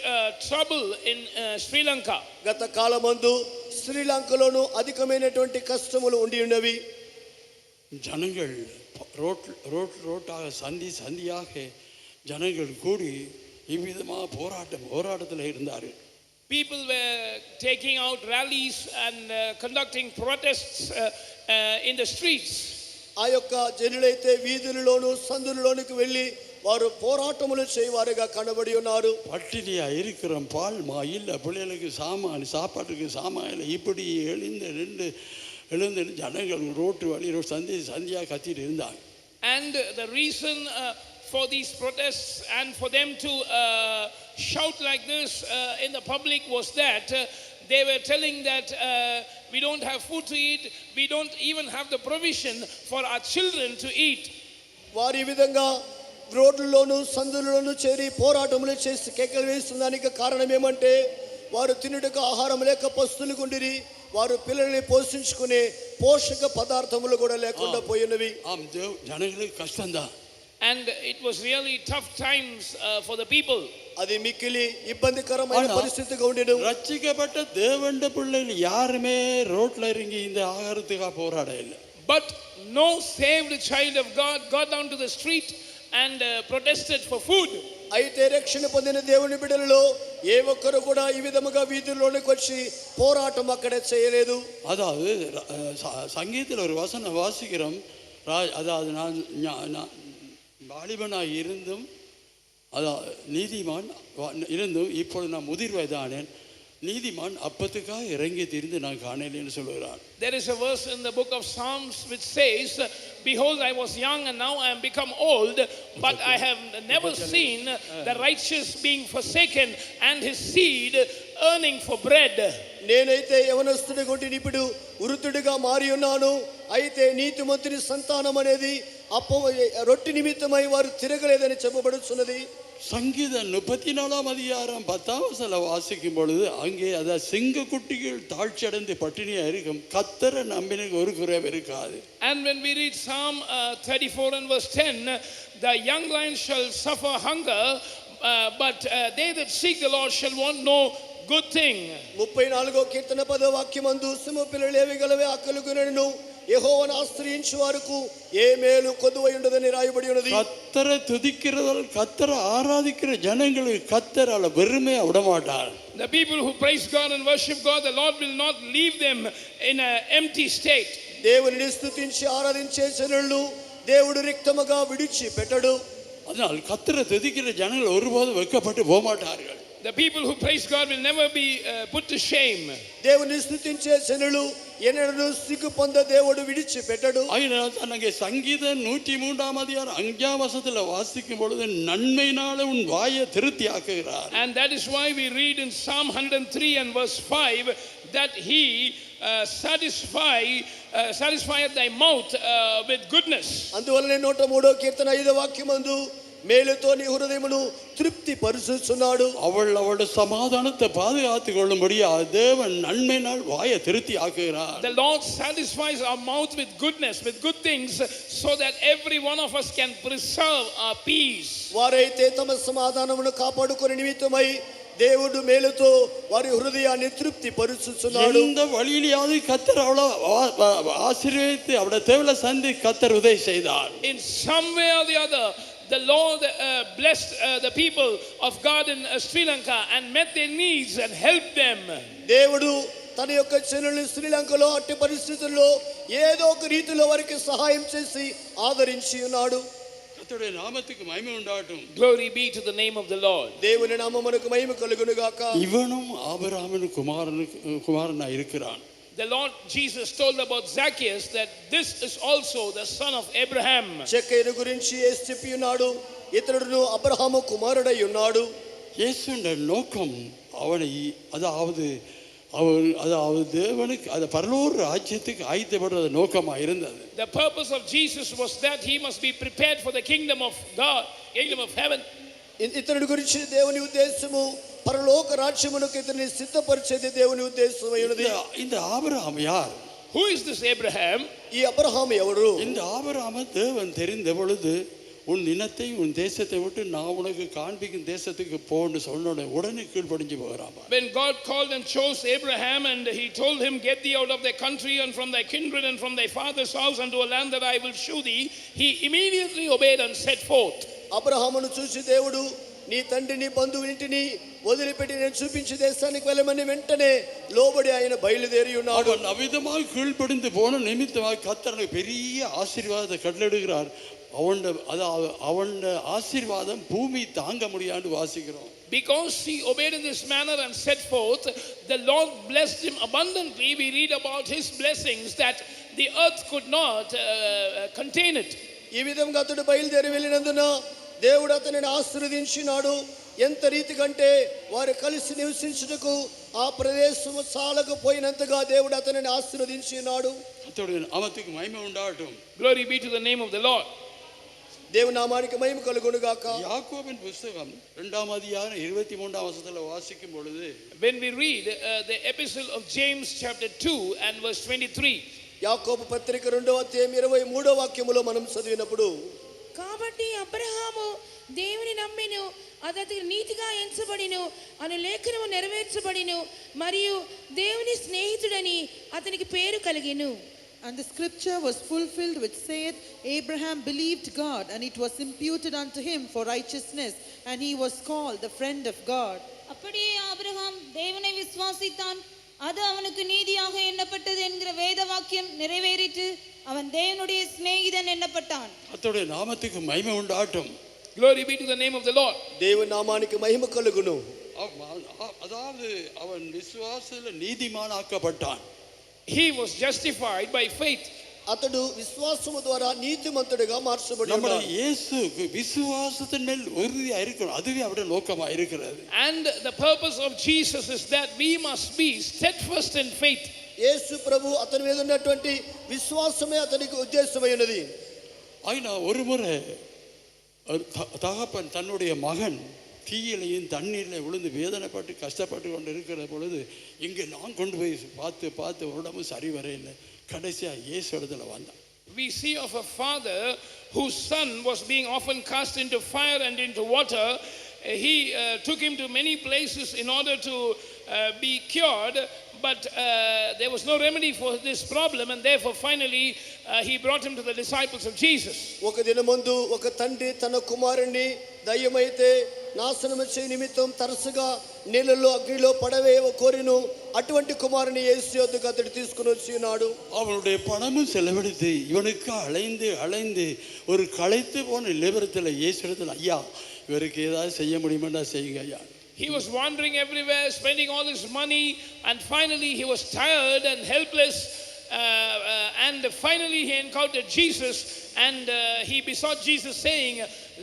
trouble in Sri Lanka. గత కాలమందు శ్రీలంకలోను అధికమైనటువంటి కష్టములు ఉండి ఉన్నవి. ஜனங்கள் ரோட்டாக சந்தியாக ஜனங்கள் கூடி இவ்விதமாக போராட்டத்தில் இருந்தார்கள். People were taking out rallies and conducting protests in the streets. ఆ యొక్క జనులైతే వీధులలోను సందులలోనికి వెళ్ళి వారు పోరాటములు చేయవారుగా కనబడి ఉన్నారు. பட்டினியா இருக்கிறோம், பால் மா இல்லை, பிள்ளைகளுக்கு சாப்பாட்டுக்கு சாமான் இல்லை, இப்படி எழுந்து ஜனங்கள் ரோட்டு வழி சந்தியாக கத்திட்டு இருந்தாங்க. And the reason for these protests and for them to shout like this in the public was that they were telling that we don't have food to eat, we don't even have the provision for our children to eat. వారి విధంగా రోడ్లలోను సందులలోను చేరి పోరాటములు చేసి కేకలు వేస్తున్నందుకు కారణం ఏమంటే వారు తినుటకు ఆహారం లేక పస్తులు కొండిరి, వారు పిల్లల్ని పోషించుకునే పోషక పదార్థములు కూడా లేకుండా పోయినవి. జనங்களுக்கு కష్టంதான். And it was really tough times for the people. అది మిక్కిలి ఇబ్బందికరమైన పరిస్థితిగా ఉండెను. రక్షించబడ్డ దేవుని పిల్లలు யாருமே రోడ్ల ఇరంగి இந்த ఆహారத்துக்காக పోరాட இல்ல. But no saved child of God got down to the street and protested for food. అయితే రక్షణ పొందిన దేవుని బిడ్డలలో ఏ ఒక్కరు కూడా ఈ విధముగా వీధుల్లోనికి వచ్చి పోరాటం అక్కడ చేయలేదు. அதாவது சங்கீதத்தில் ஒரு வசனம் வாசிக்கிறோம். அதாவது நான் வாலிபனாக இருந்தும் நீதிமான் இருந்தும் இப்பொழுது நான் முதிர் வயதானேன், நீதிமான் அப்பத்துக்காக இறங்கி திரிந்து நான் காணலேன்னு சொல்லுகிறான். There is a verse in the book of Psalms which says, behold, I was young and now I am become old, but I have never seen the righteous being forsaken and his seed earning for bread. నేనైతే యవనస్తుడిగా ఉండి ఇప్పుడు వృద్ధుడిగా మారి ఉన్నాను, అయితే నీతిమంతుని సంతానం అనేది రొట్టె నిమిత్తమై వారు తిరగలేదని చెప్పబడుతున్నది. சங்கீதம் 34:10 வாசிக்கும் பொழுது அங்கே அதாவது சிங்கக்குட்டிகள் தாழ்ச்சி அடைந்து பட்டினியா இருக்கும், கர்த்தரை நம்பின ஒரு குறைவு இருக்காது. And when we read Psalm 34 and verse 10, the young lions shall suffer hunger, but they that seek the Lord shall want no good thing. 34వ కీర్తన 10వ వాక్యమందు సింహ పిల్లలు ఏవిగలవే ఆకలిగొనెను, యెహోవాను ఆశ్రయించు వారికి ఏ మేలు కొదువై ఉండదని రాయబడి ఉన్నది. கர்த்தரை துதிக்கிறதால் கர்த்தரை ஆராதிக்கிற ஜனங்களுக்கு கர்த்தரால வெறுமையா விட மாட்டார். The people who praise God and worship God, the Lord will not leave them in an empty state. దేవునిని స్తుతించి ఆరాధించే జనులను దేవుడు రిక్తముగా విడిచి పెట్టడు. அதனால் கர்த்தரை துதிக்கிற ஜனங்கள் ஒருபோதும் வெட்கப்பட்டு போக மாட்டார்கள். The people who praise God will never be put to shame. దేవుని స్తుతించే జనులు ఎన్నడూ సిగ్గు పొంద దేవుడు విడిచి పెట్టడు. அதனால தான் அங்கே சங்கீதம் 103:5 வாசிக்கும் பொழுது நன்மையினால உன் வாயை திருப்தி ஆக்குகிறார். And that is why we read in Psalm 103 and verse 5 that he satisfieth thy mouth with goodness. అందువల్లనే 103వ కీర్తన 5వ వాక్యమందు మేలుతో నీ హృదయమును తృప్తి పరుచుచున్నాడు. அவளோட சமாதானத்தை பாதுகாத்துக் கொள்ளும்படியா தேவன் நன்மையினால் வாயை திருப்தி ஆக்குகிறார். The Lord satisfies our mouth with goodness, with good things, so that every one of us can preserve our peace. వారైతే తమ సమాధానమును కాపాడుకునే నిమిత్తమై దేవుడు మేలుతో వారి హృదయాన్ని తృప్తి పరుచుచున్నాడు. இந்த வழியிலேயாவது கர்த்தர் அவளை ஆசீர்வதித்து அவளுடைய தேவலை சந்தி கர்த்தர் உதவி செய்தார். In some way or the other, the Lord blessed the people of God in Sri Lanka and met their needs and helped them. దేవుడు తన యొక్క జనులను శ్రీలంకలో అట్టి పరిస్థితుల్లో ఏదో ఒక రీతిలో వారికి సహాయం చేసి ఆదరించి ఉన్నాడు. கர்த்தருடைய நாமத்துக்கு மகிமை உண்டாகட்டும். Glory be to the name of the Lord. దేవుని నామమునకు మహిమ కలుగును గాక. இவனும் ஆபிரகாமின் குமாரனா இருக்கிறான். The Lord Jesus told about Zacchaeus that this is also the son of Abraham. జక్కయ్యను గురించి యేసు చెప్పి ఉన్నాడు, ఇతడును అబ్రహాము కుమారుడై ఉన్నాడు. இயேசுவின் நோக்கம் அவனை அதாவது தேவனுக்கு அது பரலோக ராஜ்யத்துக்கு ஆயத்தப்படுறது நோக்கமாக இருந்தது. The purpose of Jesus was that he must be prepared for the kingdom of God, kingdom of heaven. ఇతరుడి గురించి దేవుని ఉద్దేశము పరలోక రాజ్యమునకు ఇతన్ని సిద్ధపరిచేది దేవుని ఉద్దేశమై ఉన్నది. இந்த ஆபிரகாம் யார்? Who is this Abraham? ఈ అబ్రహాము ఎవరు? இந்த ஆபிரகாமை தேவன் தெரிந்த பொழுது உன் இனத்தை உன் தேசத்தை விட்டு நான் உனக்கு காண்பிக்கும் தேசத்துக்கு போன்னு சொன்ன உடனே கீழ்ப்படிஞ்சு போகிறான். When God called and chose Abraham and he told him, get thee out of thy country and from thy kindred and from thy father's house unto a land that I will show thee, he immediately obeyed and set forth. అబ్రహామును చూసి దేవుడు నీ తండ్రిని బంధువునింటిని వదిలిపెట్టి నేను చూపించే దేశానికి వెళ్ళమని వెంటనే లోబడి ఆయన బయలుదేరి ఉన్నాడు. அவன் அவிதமாக கீழ்ப்படிந்து போன நிமித்தமாக கர்த்தர் பெரிய ஆசீர்வாதத்தை கட்டளையிடுகிறார். அவன் ஆசீர்வாதம் பூமி தாங்க முடியாண்டு வாசிக்கிறோம். Because he obeyed in this manner and set forth, the Lord blessed him abundantly. We read about his blessings that the earth could not contain it. ఈ విధంగా అతడు బయలుదేరి వెళ్ళినందున దేవుడు అతనిని ఆశీర్వదించినాడు. ఎంత రీతికంటే వారు కలిసి నివసించుటకు ఆ ప్రదేశము చాలకపోయినంతగా దేవుడు అతనిని ఆశీర్వదించినాడు. கர்த்தருடைய நாமத்துக்கு மகிமை உண்டாகட்டும். Glory be to the name of the Lord. దేవుని నామానికి మహిమ కలుగును గాక. யாக்கோபின் புத்தகம் 2ஆம் அதிகாரம் 23ஆம் வசனத்துல வாசிக்கும் பொழுது, when we read the epistle of James chapter 2 and verse 23, యాకోబు పత్రిక 2వ అధ్యాయం 23వ వాక్యములో మనం చదివినప్పుడు, కాబట్టి అబ్రహాము దేవుని నమ్మెను, అతనికి నీతిగా ఎంచబడిను అనే లేఖనము నెరవేర్చబడిను, మరియు దేవుని స్నేహితుడని అతనికి పేరు కలిగెను. And the scripture was fulfilled which saith, Abraham believed God, and it was imputed unto him for righteousness, and he was called the friend of God. அப்படியே ஆபிரகாம் தேவனை விசுவாசித்தான், அது அவனுக்கு நீதியாக எண்ணப்பட்டது என்கிற வேத வாக்கியம் நிறைவேறிட்டு அவன் தேவனுடைய சிநேகிதன் எண்ணப்பட்டான். கர்த்தருடைய நாமத்துக்கு மகிமை உண்டாகட்டும். glory be to the name of the Lord. దేవుని నామానికి మహిమ కలుగును. அதாவது அவன் விசுவாசத்துல நீதிமானாக்கப்பட்டான். He was justified by faith. అతడు విశ్వాసము ద్వారా నీతిమంతుడిగా మార్చబడి நம்ம ఉన్నాడు. இயேசுக்கு விசுவாசத்தின் மேல் உறுதியா இருக்கணும். அதுவே அவருடைய நோக்கமா இருக்கிறது. And the purpose of Jesus is that we must be steadfast in faith. యేసు ప్రభు అతని మీద ఉన్నటువంటి విశ్వాసమే అతనికి ఉద్దేశమైనది. అయినా ஒரு முறை தகப்பன் தன்னுடைய மகன் தீயிலையும் தண்ணீரில் விழுந்து வேதனைப்பட்டு கஷ்டப்பட்டு கொண்டு இருக்கிற பொழுது இங்கே நான் கொண்டு போய் பார்த்து உடம்பு சரி வரையில்லை. கடைசியாக இயேசு இடத்துல வந்தான். We see of a father whose son was being often cast into fire and into water. He took him to many places in order to be cured, but there was no remedy for this problem, and therefore finally he brought him to the disciples of Jesus. ఒక దినమందు ఒక తండ్రి తన కుమారుణ్ణి దయ్యమైతే నాశనం చేయ నిమిత్తం తరచుగా నీళ్ళలో అగ్నిలో పడవేయ కోరిను. అటువంటి కుమారుని యేసు యొద్దకు అతడు తీసుకుని వచ్చినాడు. அவனுடைய பணமும் செலவழித்து இவனுக்கு அலைந்து ஒரு களைத்து போன நிலவரத்தில் இயேசு இடத்துல, ஐயா இவருக்கு ஏதாவது செய்ய முடியுமெண்டா செய்யுங்க ஐயா. He was wandering everywhere, spending all his money, and finally he was tired and helpless, and finally he encountered Jesus, and he besought Jesus saying,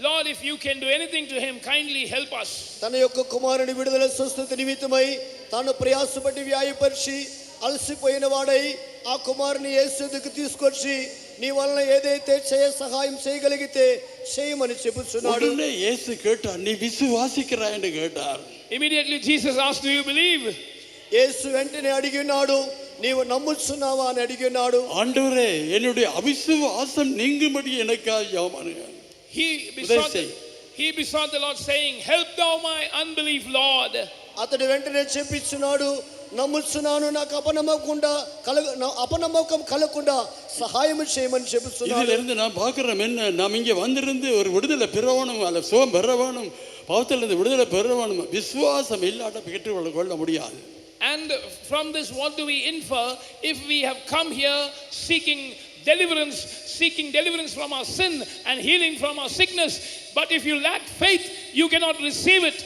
Lord, if you can do anything to him, kindly help us. తన యొక్క కుమారుని విడుదల స్వస్థత నిమిత్తమై తాను ప్రయాసపడి వ్యాయపరిచి అలసిపోయిన వాడై ఆ కుమారుని యేసు యొద్దకు తీసుకొచ్చి నీ వలన ఏదైతే సహాయం చేయగలిగితే చేయమని చెప్పుచున్నాడు. உடனே இயேசு கேட்டார், நீ விசுவாசிக்கிறாய் என்று கேட்டார். Immediately Jesus asked, do you believe? యేసు వెంటనే అడిగినాడు, నీవు నమ్ముచున్నావా అని అడిగినాడు. ஆண்டவரே என்னுடைய அவிசுவாசம் நீங்கும்படி எனக்காக ஜெபம் பண்ணுங்க. He besought the Lord saying, help thou my unbelief, Lord. అతడు వెంటనే చెప్పించున్నాడు, నమ్ముచున్నాను, నాకు అపనమ్మకం కలగకుండా సహాయం చేయమని చెప్తున్నాడు. இதுல இருந்து நான் பார்க்கிறோம் என்ன, நாம் இங்கே வந்திருந்து ஒரு விடுதலை பெறவணும், அல்ல சுகம் பெறவணும், பாவத்திலிருந்து விடுதலை பெறவணும். விசுவாசம் இல்லாட்ட பெற்றுக்கொள்ள முடியாது. And from this what do we infer? If we have come here seeking deliverance from our sin and healing from our sickness, but if you lack faith, you cannot receive it.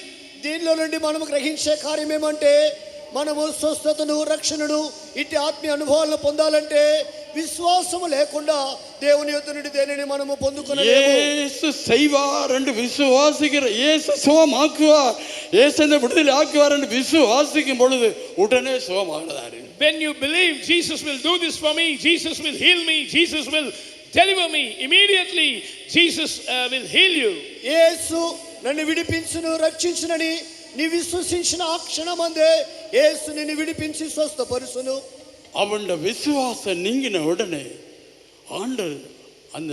దీనిలో నుండి మనం గ్రహించే కార్యం ఏమంటే, మనము స్వస్థతను, రక్షణను, ఇట్టి ఆత్మీయ అనుభవాలను పొందాలంటే విశ్వాసము లేకుండా దేవుని యొద్ద నుండి దేనిని మనము పొందుకొనలేము. యేసు செய்வார் என்று விசுவாசிக்கிற, இயேசு சுகமாக்குவார், இயேசு என்னை விடுதலை ஆக்குவார் என்று விசுவாசிக்கும் பொழுது உடனே சுகமாகிறார். When you believe Jesus will do this for me, Jesus will heal me, Jesus will deliver me, immediately Jesus will heal you. యేసు నన్ను విడిపించును, రక్షించునని నీ విశ్వసించిన ఆ క్షణమందే యేసు నిన్ను విడిపించి స్వస్థపరుచును. அவனுடைய விசுவாசம் நீங்கின உடனே ஆண்டவர் அந்த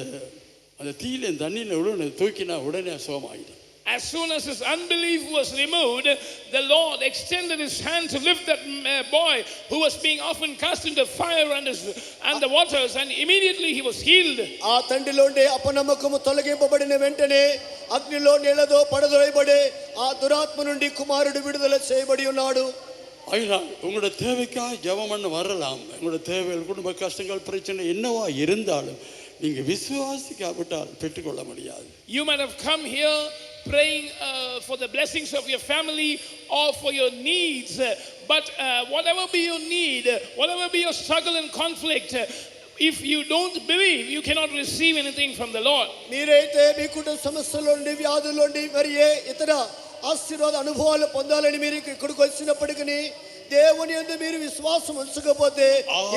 அந்த தீயில தண்ணியில் உடனே தூக்கினா உடனே சுகமாயிடும். As soon as his unbelief was removed, the Lord extended his hand to lift that boy who was being often cast into fire and the waters, and immediately he was healed. ఆ తండ్రిలోండే అపనమ్మకము తొలగింపబడిన వెంటనే అగ్నిలో నీళ్ళదో పడదోయబడే ఆ దురాత్మ నుండి కుమారుడు విడుదల చేయబడి ఉన్నాడు. அதனால் உங்களோட தேவைக்காக ஜெபம் பண்ண வரலாம். உங்களோட தேவைகள், குடும்ப கஷ்டங்கள், பிரச்சனை என்னவா இருந்தாலும் நீங்க விசுவாசிக்காவிட்டால் பெற்றுக்கொள்ள முடியாது. You might have come here praying for the blessings of your family or for your needs, but whatever be your need, whatever be your struggle and conflict, if you don't believe, you cannot receive anything from the Lord. మీరైతే మీ కుటుంబ సమస్యల నుండి, వ్యాధుల నుండి, మరి ఏ ఇతర ఆశీర్వాద అనుభవాలు పొందాలని మీరు ఇక్కడికి వచ్చినప్పటికీ దేవుని యందు మీరు విశ్వాసం ఉంచకపోతే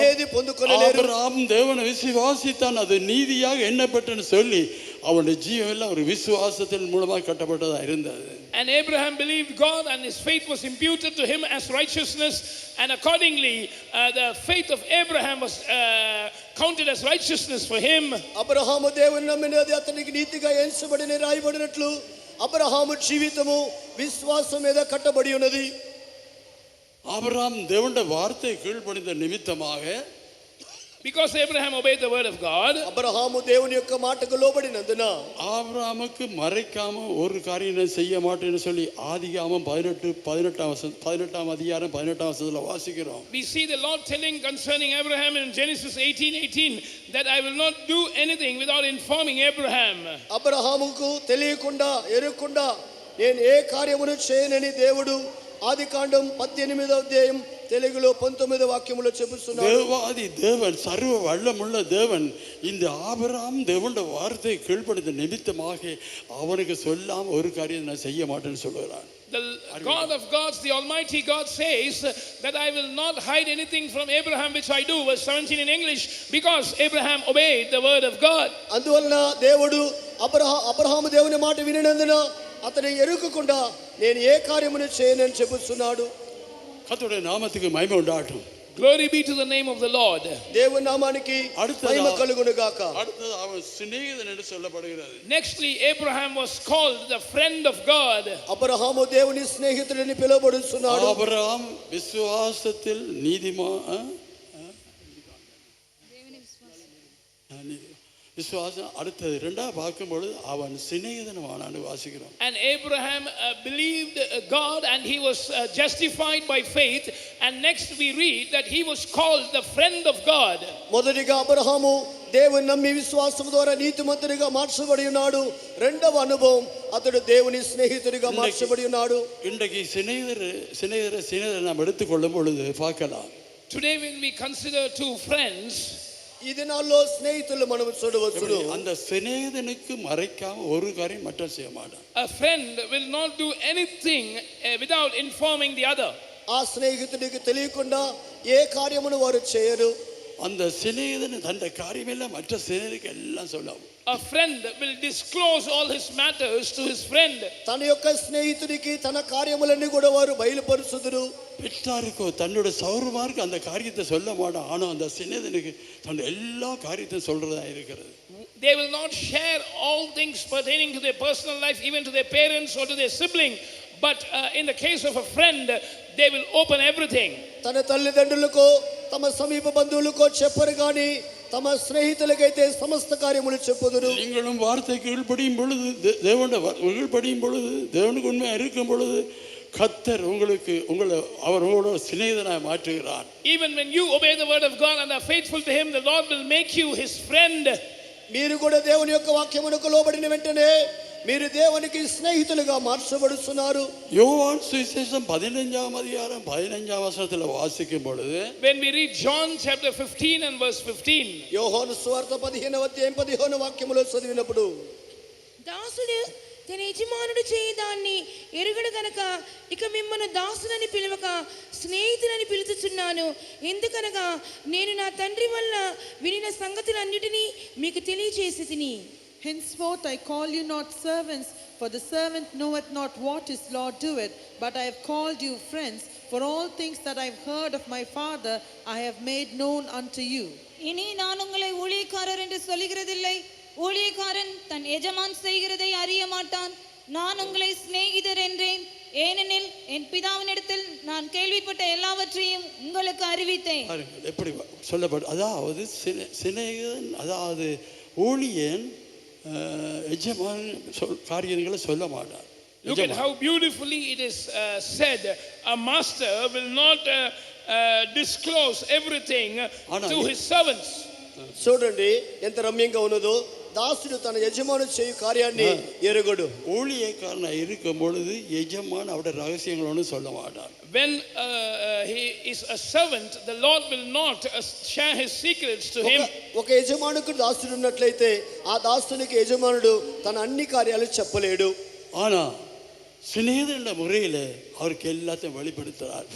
ఏది పొందుకోలేరు. ஆபிரகாம் தேவனை விசுவாசித்தான், அது நீதியாக எண்ணப்பட்டன்னு சொல்லி அவனுடைய ஜீவன் எல்லாம் ஒரு விசுவாசத்தின் மூலமாக கட்டப்பட்டதா இருந்தது. And Abraham believed God, and his faith was imputed to him as righteousness, and accordingly the faith of Abraham was counted as righteousness for him. Abraham దేవుని నమ్మినది అతనికి నీతిగా ఎంచబడిన రాయబడినట్లు అబ్రహాము జీవితము విశ్వాసం మీద కట్టబడి ఉన్నది. ஆபிரகாம் தேவனுடைய வார்த்தை கீழ்ப்படிந்த நிமித்தமாக, because Abraham obeyed the word of God, Abraham దేవుని యొక్క మాటకు లోబడినందున ஆபிரகாமுக்கு மறைக்காம ஒரு காரியம் செய்ய மாட்டேன்னு சொல்லி ஆதிகாமம் 18 அதிகாரம் 18 வசனத்துல வாசிக்கிறோம். we see the Lord telling concerning Abraham in Genesis 18:18 that I will not do anything without informing Abraham. అబ్రహాముకు తెలియకుండా ఎరుకుండా నేను ఏ కార్యమును చేయనని దేవుడు ఆదికాండం 18వ అధ్యాయం తెలుగులో 19వ వాక్యములో చెబుతున్నాడు. தேவாதி தேவன், சர்வ வல்லமுள்ள தேவன் இந்த ஆபிரகாம் தேவனுடைய வார்த்தை கீழ்ப்படிந்த நிமித்தமாக அவனுக்கு சொல்லாம ஒரு காரியம் நான் செய்ய மாட்டேன்னு சொல்லுகிறான். The God of gods, the Almighty God says that I will not hide anything from Abraham which I do, verse 17 in English, because Abraham obeyed the word of God. అందువలన దేవుడు అబ్రహాము దేవుని మాట వినినందున అతని ఎరుకకుండా నేను ఏ కార్యమును చేయనని చెబుతున్నాడు. கர்த்தருடைய நாமத்துக்கு மகிமை உண்டாகட்டும். Glory be to the name of the Lord. దేవుని నామానికి మహిమ కలుగును గాక. அடுத்தது அவன் சிநேகிதன் என்று சொல்லப்படுகிறது. Nextly, Abraham was called the friend of God. Abraham దేవుని స్నేహితుడని పిలువబడుతున్నాడు. ஆபிரகாம் விசுவாசத்தில் நீதிமான், விசுவாசம். அடுத்தது இரண்டாவது பார்க்கும்பொழுது அவன் சிநேகிதனானான்னு வாசிக்கிறோம். And Abraham believed God, and he was justified by faith, and next we read that he was called the friend of God. మొదటిగా అబ్రహాము దేవుని నమ్మి విశ్వాసం ద్వారా నీతిమంతుడిగా మార్చబడి ఉన్నాడు. రెండవ అనుభవం అతడు దేవుని స్నేహితుడిగా మార్చబడి ఉన్నాడు. இன்றைக்கு சிநேகிதரை நாம் எடுத்துக்கொள்ளும் பொழுது பார்க்கலாம். Today when we consider two friends, ఈ దినాల్లో స్నేహితులు మనం చూడవచ్చు. அந்த சிநேகிதனுக்கு மறைக்காம ஒரு காரியம் மட்டும் செய்ய மாட்டான். a friend will not do anything without informing the other. ఆ స్నేహితుడికి తెలియకుండా ఏ కార్యమును వారు చేయరు. அந்த சிநேகிதன் தன் காரியமெல்லாம் மற்ற சிநேகிதருக்கு எல்லாம் சொல்லும். A friend will disclose all his matters to his friend. తన యొక్క స్నేహితుడికి తన కార్యములన్నీ కూడా వారు బయలుపరుచుదురు. பெற்றாருக்கோ தன்னோட சௌரமாருக்கு அந்த காரியத்தை சொல்ல மாட்டான். ஆனால் அந்த சிநேகிதனுக்கு தன் எல்லா காரியத்தையும் சொல்றதா இருக்கிறது. They will not share all things pertaining to their personal life, even to their parents or to their sibling. But in the case of a friend, they will open everything. తన తల్లిదండ్రులకు, తమ సమీప బంధువులకు చెప్పరు కానీ తమ స్నేహితులకైతే సమస్త కార్యములు చెప్పుదురు. நீங்களும் வார்த்தைக்கு கீழ்ப்படியும் பொழுது, கீழ்ப்படியும் பொழுது, தேவனுக்கு உண்மையாக இருக்கும் பொழுது கர்த்தர் உங்களோட சிநேகிதனாய் மாற்றுகிறார். Even when you obey the word of God and are faithful to him, the Lord will make you his friend. మీరు కూడా దేవుని యొక్క వాక్యమునకు లోబడిన వెంటనే మీరు దేవునికి స్నేహితులుగా మార్చబడుతున్నారు. யோவான் சுவிசேஷம் 15 அதிகாரம் 15 வசனத்துல வாசிக்கும் பொழுது, when we read John chapter 15 and verse 15, యోహాను సువార్త 15వ అధ్యాయం 15వ వాక్యములో చదివినప్పుడు, దాసుడు తన యజమానుడు చేయదాన్ని ఎరుగడు గనక ఇక మిమ్మల్ని దాసులని పిలవక స్నేహితులని పిలుచుచున్నాను. ఎందుకనగా నేను నా తండ్రి వల్ల వినిన సంగతులన్నిటినీ మీకు తెలియచేసి తిని. Henceforth I call you not servants, for the servant knoweth not what his Lord doeth, but I have called you friends, for all things that I have heard of my Father I have made known unto you. இனி நான் உங்களை ஊழியக்காரர் என்று சொல்லுகிறதில்லை, ஊழியக்காரன் தன் எஜமான் செய்கிறதை அறிய மாட்டான். நான் உங்களை சிநேகிதர் என்றேன், ஏனெனில் என் பிதாவினிடத்தில் நான் கேள்விப்பட்ட எல்லாவற்றையும் உங்களுக்கு அறிவித்தேன். எப்படி சொல்லப்படும்? அதாவது சிநேகிதன், அதாவது ஊழியன் எஜமான் காரியங்களை சொல்ல மாட்டார். Look at how beautifully it is said. A master will not disclose everything to his servants. చూడండి ఎంత రమ్యంగా ఉన్నదో. దాసుడు తన యజమాను చేయు కార్యాన్ని ఎరుగడు. ஊழியக்காரன் இருக்கும் பொழுது యజమాన్ அவருடைய ரகசியங்களோடு சொல்ல மாட்டார். When he is a servant, the Lord will not share his secrets to him. ఒక యజమానుకు దాసుడు ఉన్నట్లయితే ఆ దాసునికి యజమానుడు తన అన్ని కార్యాలు చెప్పలేడు. ஆனா சிநேகிதன் முறையில் அவருக்கு எல்லாத்தையும் வெளிப்படுத்துறார்.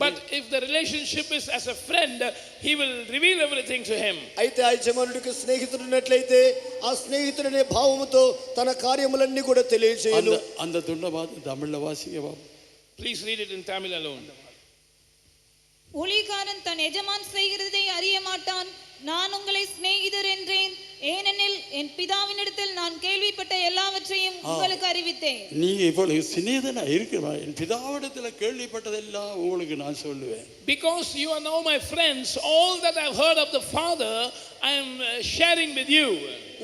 But if the relationship is as a friend, he will reveal everything to him. అయితే ఆ యజమానుడికి స్నేహితుడు ఉన్నట్లయితే ఆ స్నేహితుడనే భావముతో తన కార్యములన్నీ కూడా తెలియజేయను. அந்த துண்ட மாத்து தமிழ்ல வாசிக்கவா? Please read it in Tamil alone. ஊழியக்காரன் தன் எஜமான் செய்கிறதை அறிய மாட்டான். நான் உங்களை சிநேகிதர் என்றேன், ஏனெனில் என் பிதாவினிடத்தில் நான் கேள்விப்பட்ட எல்லாவற்றையும் உங்களுக்கு அறிவித்தேன். நீங்க இப்பொழுது சிநேகிதனா இருக்கிறீங்க, என் பிதாவிடத்தில் கேள்விப்பட்டதெல்லாம் உங்களுக்கு நான் சொல்லுவேன். Because you are now my friends, all that I have heard of the Father I am sharing with you.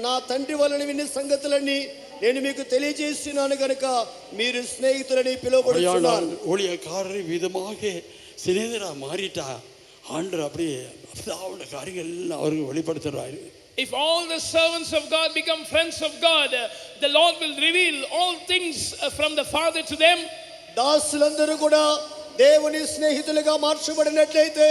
నా తండ్రి వలన విన్న సంగతులన్నీ నేను మీకు తెలియజేస్తున్నాను కనుక మీరు స్నేహితులని పిలువబడుతున్నారు. ஊழியக்காரர் விதமாக சிநேகிதரா மாறிட்டா ஆண்டவர் அப்படியே அவருடைய காரியங்கள் எல்லாம் அவருக்கு வெளிப்படுத்துறாரு. If all the servants of God become friends of God, the Lord will reveal all things from the Father to them. దాసులందరూ కూడా దేవుని స్నేహితులుగా మార్చబడినట్లయితే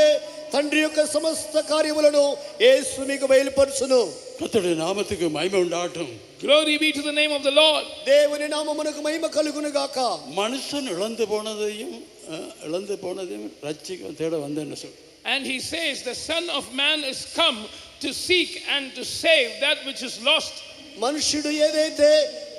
తండ్రి యొక్క సమస్త కార్యములను యేసు మీకు బయలుపరచును. கர்த்தருடைய நாமத்துக்கு மகிமை உண்டாகட்டும். Glory be to the name of the Lord. దేవుని నామమునకు మహిమ కలుగును గాక. மனுஷன் இழந்து போனதையும் ரட்சிக்க தேட வந்தேன்னு சொல். And he says the Son of Man is come to seek and to save that which is lost. మనుషుడు ఏదైతే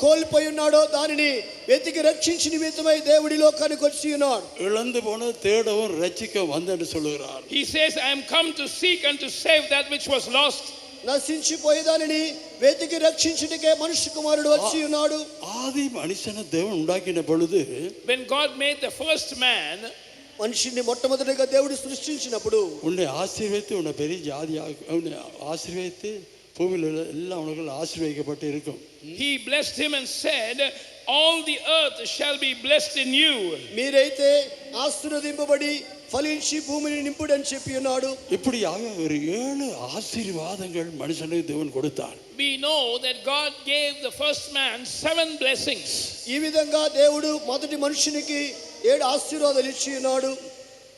కోల్పోయి ఉన్నాడో దానిని వెతికి రక్షించి నిమిత్తమై దేవుడి లోకానికి వచ్చి ఉన్నాడు. இழந்து போன தேடவும் ரட்சிக்க வந்தேன்னு சொல்லுகிறார். He says I am come to seek and to save that which was lost. నశించిపోయే దానిని వెతికి రక్షించుటకే మనుష్య కుమారుడు వచ్చి ఉన్నాడు. ఆది మనిషిని దేవుడు ఉండాకిన పొழுது, when God made the first man, మనిషిని మొట్టమొదటిగా దేవుడు సృష్టించినప్పుడు உன்னை ஆசీర్వదిத்து உன்னை பெரிய ஜாதியாக உன்னை ஆசீர்వదిத்து பூமியில் எல்லாம் உனக்கு ஆசீர்வதிக்கப்பட்டு இருக்கும். He blessed him and said all the earth shall be blessed in you. మీరైతే ఆశీర్వదింపబడి ఫలించి భూమిని నింపుడని చెప్పి ఉన్నాడు. இப்படியாக ஒரு 7 ஆசீர்வாதங்கள் மனுஷனுக்கு தேவன் கொடுத்தார். We know that God gave the first man 7 blessings. ఈ విధంగా దేవుడు మొదటి మనుషునికి 7 ఆశీర్వాదాలు ఇచ్చి ఉన్నాడు.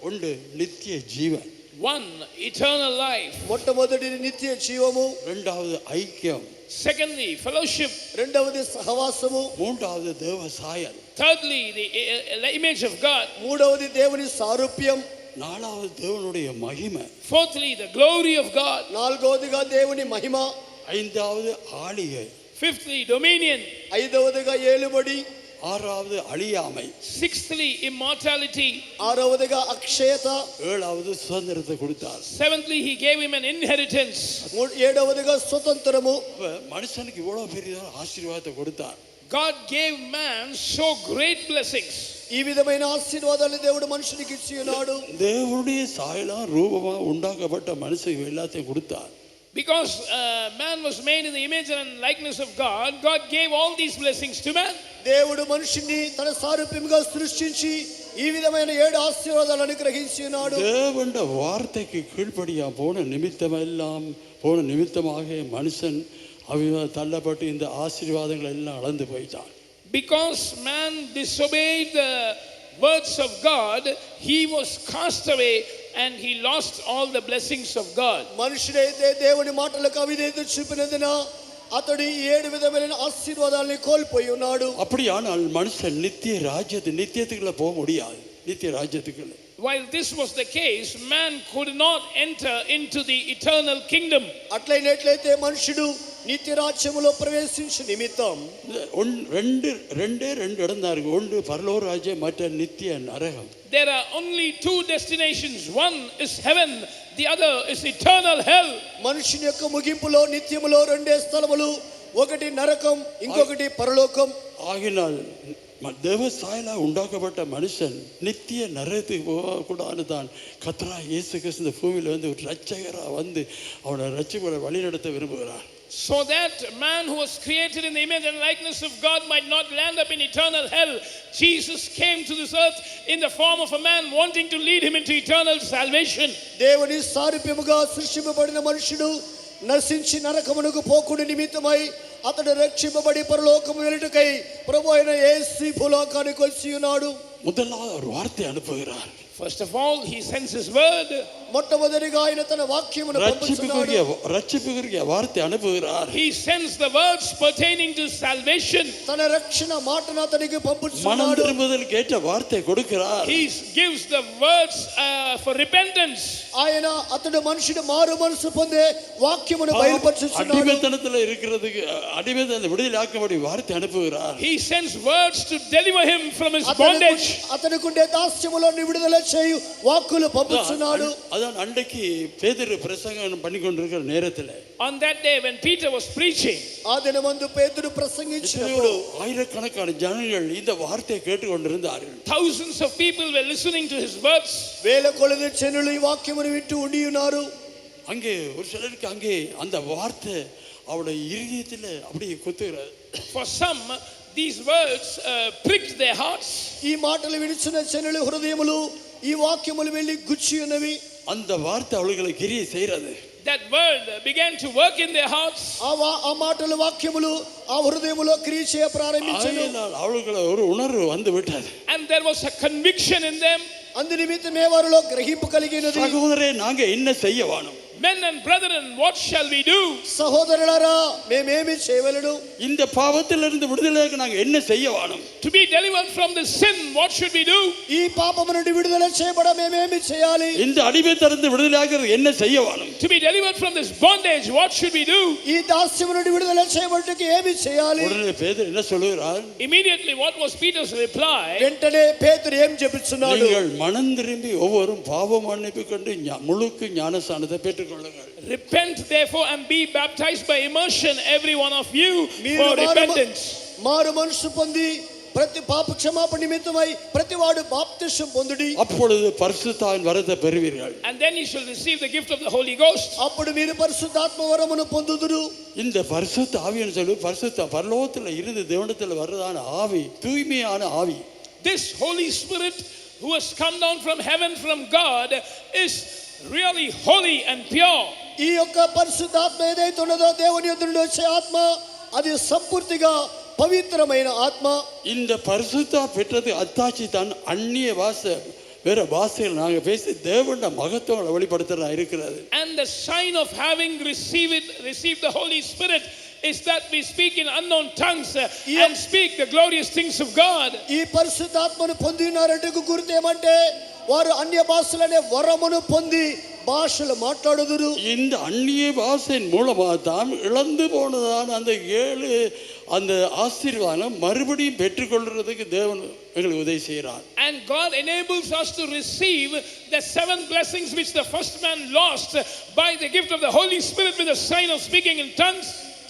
ஒன்று நித்திய ஜீவன், 1 eternal life, మొట్టమొదటిది నిత్య జీవము, இரண்டாவது ஐக்கியம், secondly fellowship, రెండవది సహవాసము, மூன்றாவது தேவ சாயல், thirdly the image of God, మూడవది దేవుని సారూప్యం, நாலாவது தேவனுடைய மகிமை, fourthly the glory of God, నాలుగవదిగా దేవుని మహిమ, ஐந்தாவது ஆளுகை, fifthly dominion, ఐదవదిగా ఏలుబడి, ஆறாவது அழியாமை, sixthly immortality, ఆరవదిగా అక్షయత, ஏழாவது சுதந்திரத்தை கொடுத்தார். seventhly he gave him an inheritance, ఏడవదిగా స్వతంత్రము. மனுஷனுக்கு இவ்வளவு பெரிய ஆசீர்வாதத்தை கொடுத்தார். God gave man so great blessings. ఈ విధమైన ఆశీర్వాదాలు దేవుడు మనుషునికి ఇచ్చి ఉన్నాడు. தேவனுடைய சாயலா ரூபமா உண்டாக்கப்பட்ட மனுஷன் எல்லாத்தையும் கொடுத்தார். Because man was made in the image and likeness of God, God gave all these blessings to man. దేవుడు మనుషుని తన సారూప్యముగా సృష్టించి ఈ విధమైన 7 ఆశీర్వాదాలు అనుగ్రహించి ఉన్నాడు. தேவனுடைய வார்த்தைக்கு கீழ்ப்படியா போன நிமித்தமாக மனுஷன் தள்ளப்பட்டு இந்த ஆசீர்வாதங்கள் எல்லாம் அளந்து போயிட்டான். Because man disobeyed the words of God, he was cast away and he lost all the blessings of God. మనుషుడైతే దేవుని మాటలకు అవిధేయత చూపినందున అతడు 7 విధమైన ఆశీర్వాదాలను కోల్పోయి ఉన్నాడు. அப்படியானால் மனுஷன் நித்தியத்துக்குள்ள போக முடியாது. நித்திய ராஜ்யத்துக்குள்ள while this was the case, man could not enter into the eternal kingdom. అట్లయినట్లయితే మనుషుడు నిత్య రాజ్యములో ప్రవేశించు నిమిత్తం ரெண்டு இடம் தான் இருக்கு. ஒன்று பரலோக ராஜ்யம், மற்ற நித்திய நரகம். There are only two destinations. One is heaven, the other is eternal hell. మనుషుని యొక్క ముగింపులో నిత్యములో రెండే స్థలములు, ఒకటి నరకం, ఇంకొకటి పరలోకం. ஆகினால் தேவ சாயலா உண்டாக்கப்பட்ட மனுஷன் நித்திய நரகத்துக்கு போகக்கூடாது தான் கர்த்தரா இயேசு கிறிஸ்து இந்த பூமியில் வந்து ஒரு ரட்சகரா வந்து அவனை ரட்சிப்பட வழி நடத்த விரும்புகிறார். So that man who was created in the image and likeness of God might not land up in eternal hell, Jesus came to this earth in the form of a man wanting to lead him into eternal salvation. దేవుని సారూప్యముగా సృష్టింపబడిన మనుషుడు నశించి నరకమునకు పోకుండా నిమిత్తమై అతడు రక్షింపబడి పరలోకము వెళ్ళుటకై ప్రభువు అయిన యేసు భూలోకానికి వచ్చి ఉన్నాడు. முதலாவது ஒரு வார்த்தை அனுப்புகிறார். First of all, he sends his word. మొట్టమొదటిగా ఆయన తన వాక్యమును పంపుతున్నాడు. రక్షిపుకురిగే వార్த்தை அனுப்புகிறார். He sends the words pertaining to salvation. తన రక్షణ మాటను అతనికి పంపుతున్నాడు. மனம் திரும்புதலுக்கு ஏற்ற வார்த்தை கொடுக்கிறார். He gives the words for repentance. ఆయన అతడు మనుషుడు మారు మనసు పొందే వాక్యమును బయలుపరుచుచున్నాడు. అడిమేతనத்துல இருக்கிறதுக்கு అడిమేతన విడుదలాకబడి వార్த்தை అனுப்புகிறார். He sends words to deliver him from his bondage. అతనికుండే దాస్యములో విడుదల చేయు వాక్కులు పంపుచున్నాడు. அதான் அன்றைக்கு பேதுரு பிரசங்கம் பண்ணி கொண்டிருக்கிற நேரத்தில் On that day when Peter was preaching, ఆ దినమందు పేతురు ప్రసంగించినప్పుడు ஆயிரக்கணக்கான ஜனங்கள் இந்த வார்த்தையை கேட்டுக்கொண்டிருந்தார்கள். thousands of people were listening to his words. వేల కొలది జనులు ఈ వాక్యమును వింటూ ఉండి ఉన్నారు. அங்கே ஒரு சிலருக்கு அங்கே அந்த வார்த்தை அவருடைய இருதயத்தில் அப்படியே குத்துகிறது. For some, these words pricked their hearts. ఈ మాటలు వినిచిన జనుల హృదయములు ఈ వాక్యములు వెళ్ళి గుచ్చి ఉన్నవి. அந்த வார்த்தை அவர்களை கிரியை செய்கிறது. That word began to work in their hearts. ఆ మాటలు వాక్యములు ఆ హృదయములో క్రియ చేయ ప్రారంభించెను. அவர்களுக்கு ஒரு உணர்வு வந்து விட்டது. And there was a conviction in them. అందు నిమిత్తమే వారిలో గ్రహింపు కలిగినది. சகோதரரே, நாங்க என்ன செய்ய வேணும்? Men and brethren, what shall we do? సహోదరులారా, మేమేమి చేయవలెను? இந்த பாவத்திலிருந்து விடுதலைக்கு நாங்க என்ன செய்ய வேணும்? To be delivered from this sin, what should we do? ఈ పాపము నుండి విడుదల చేయబడ మేమేమి చేయాలి? இந்த அடிமைத்தனத்திலிருந்து விடுதலையாக என்ன செய்ய வேணும்? To be delivered from this bondage, what should we do? ఈ దాస్యము నుండి విడుదల చేయబడటకు ఏమి చేయాలి? உடனே பேதுரு என்ன சொல்லுகிறார்? Immediately, what was Peter's reply? వెంటనే పేతురు ఏం చెబుతున్నాడు? நீங்கள் மனம் திரும்பி ஒவ்வொருவரும் பாவ மன்னிப்பு கொண்டு முழுக்கு ஞானஸ்நானத்தை பெற்றுக்கொள்ளுங்கள். Repent therefore and be baptized by immersion, every one of you, for repentance. మారు మనసు పొంది ప్రతి పాప క్షమాపణ నిమిత్తమై ప్రతివాడు బాప్తిసం పొందుడి. அப்பொழுது பரிசுத்தாவின் வரத்தை பெறுவீர்கள். And then you shall receive the gift of the Holy Ghost. అప్పుడు మీరు పరిశుద్ధాత్మ వరమును పొందుదురు. இந்த பரிசுத்த ஆவின்னு சொல்லி பரிசுத்த பரலோகத்தில் இருந்து தேவனிடத்தில் வர்றதான ஆவி தூய்மையான ஆவி. This Holy Spirit who has come down from heaven from God is really holy and pure. ఈ యొక్క పరిశుద్ధాత్మ ఏదైతే ఉన్నదో దేవుని యొద్ద నుండి వచ్చే ఆత్మ, అది సంపూర్తిగా పవిత్రమైన ఆత్మ. இந்த பரிசுத்தா பெற்றது அத்தாட்சி தான் அந்நிய பாஷை வேற பாஷைகள் நாங்கள் பேசி தேவனுடைய மகத்துவங்களை வெளிப்படுத்துறதா இருக்கிறது. And the sign of having received the Holy Spirit is that we speak in unknown tongues and speak the glorious things of God. ఈ పరిశుద్ధాత్మను పొందినారంటే గుర్తు ఏమంటే వారు అన్య భాషలనే వరమును పొంది భాషలు మాట్లాడుదురు. இந்த அந்நிய பாஷையின் மூலமாக தான் இழந்து போனதான அந்த 7 அந்த ஆசீர்வாதம் மறுபடியும் பெற்றுக்கொள்றதுக்கு தேவன் எங்களுக்கு உதவி செய்கிறார். And God enables us to receive the 7 blessings which the first man lost by the gift of the Holy Spirit with the sign of speaking in tongues.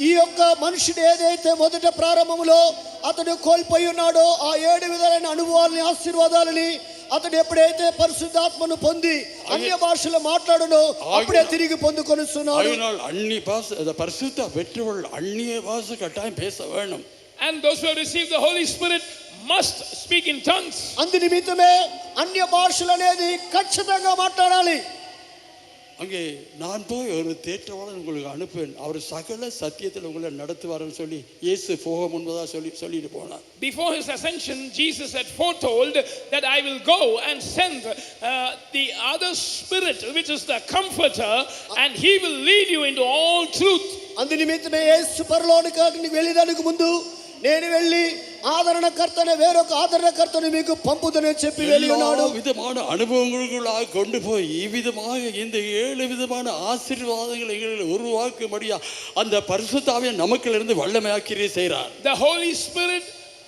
ఈ యొక్క మనుషుడు ఏదైతే మొదట ప్రారంభంలో అతడు కోల్పోయి ఉన్నాడో ఆ 7 విధాలైన అనుభవాలని ఆశీర్వాదాలని అతడు ఎప్పుడైతే పరిశుద్ధాత్మను పొంది అన్య భాషలో మాట్లాడనో అప్పుడే తిరిగి పొందుకొనుచున్నాడు. అన్య భాష పరిశుద్ధ పెట్టుబడులు అన్య భాష కట్టాయం పేస వేణం. And those who have received the Holy Spirit must speak in tongues. అందు నిమిత్తమే అన్య భాషలు అనేది ఖచ్చితంగా మాట్లాడాలి. அங்கே நான் போய் ஒரு தேற்றவாளர் உங்களுக்கு அனுப்புவேன், அவர் சகல சத்தியத்தில் உங்களை நடத்துவார்னு சொல்லி இயேசு போக முன்பதாக சொல்லிட்டு போனார். Before his ascension, Jesus had foretold that I will go and send the other Spirit, which is the Comforter, and he will lead you into all truth. అందు నిమిత్తమే యేసు పరలోకానికి వెళ్ళేదానికి ముందు నేను వెళ్ళి ఆదరణకర్తనే వేరొక ఆదరణకర్తను మీకు పంపుదనే చెప్పి వెళ్ళి ఉన్నాడు. விதமான அனுபவங்களுக்குள்ளாக கொண்டு போய் இவ்விதமாக இந்த 7 விதமான ஆசீர்வாதங்களை எங்களில் உருவாக்கும்படியா அந்த பரிசுத்த ஆவியை நமக்கிலிருந்து வல்லமையாக்கி செய்கிறார். The Holy Spirit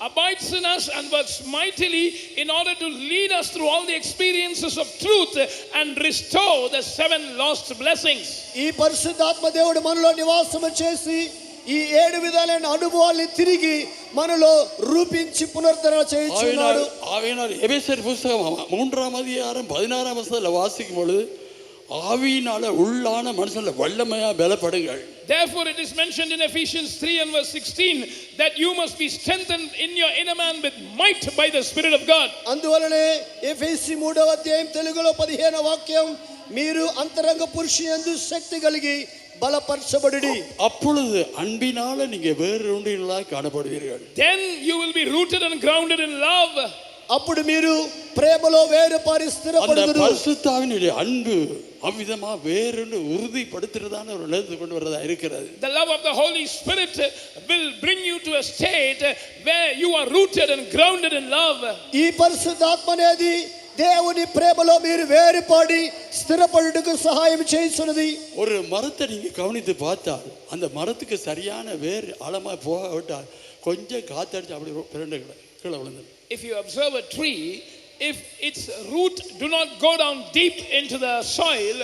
abides in us and works mightily in order to lead us through all the experiences of truth and restore the 7 lost blessings. ఈ పరిశుద్ధాత్మ దేవుడు మనలో నివాసము చేసి ఈ 7 విధాలైన అనుభవాల్ని తిరిగి మనలో రూపించి పునరుద్ధరణ చేయించున్నాడు. ஆவியினால் எபேசியர் புத்தகம் 3ஆம் அதிகாரம் 16ஆம் வசனத்தில் வாசிக்கும் பொழுது ஆவியினால உள்ளான மனுஷன்ல வல்லமையா பலப்படுங்கள். Therefore it is mentioned in Ephesians 3 and verse 16 that you must be strengthened in your inner man with might by the Spirit of God. అందువలనే ఎఫెసీ 3వ అధ్యాయం తెలుగులో 15వ వాక్యం మీరు అంతరంగ పురుషుయందు శక్తి కలిగి బలపరచబడుడి. அப்பொழுது அன்பினால நீங்க வேரூன்றினதாக காணப்படுவீர்கள். Then you will be rooted and grounded in love. అప్పుడు మీరు ప్రేమలో వేరుపారి స్థిరపడుదురు. அந்த பரிசுத்த ஆவியினுடைய அன்பு அவ்விதமா வேறொன்று உறுதிப்படுத்துறதான ஒரு நிலைக்கு கொண்டு வரதா இருக்கிறது. The love of the Holy Spirit will bring you to a state where you are rooted and grounded in love. ఈ పరిశుద్ధాత్మ అనేది దేవుని ప్రేమలో మీరు వేరుపడి స్థిరపడుటకు సహాయం చేస్తున్నది. ஒரு மரத்தை நீங்க கவனித்து பார்த்தால் அந்த மரத்துக்கு சரியான வேர் ஆழமா போக விட்டால் கொஞ்சம் காத்தடிச்சு அப்படி பிறண்டு கீழே விழுந்து. If you observe a tree, if its root do not go down deep into the soil,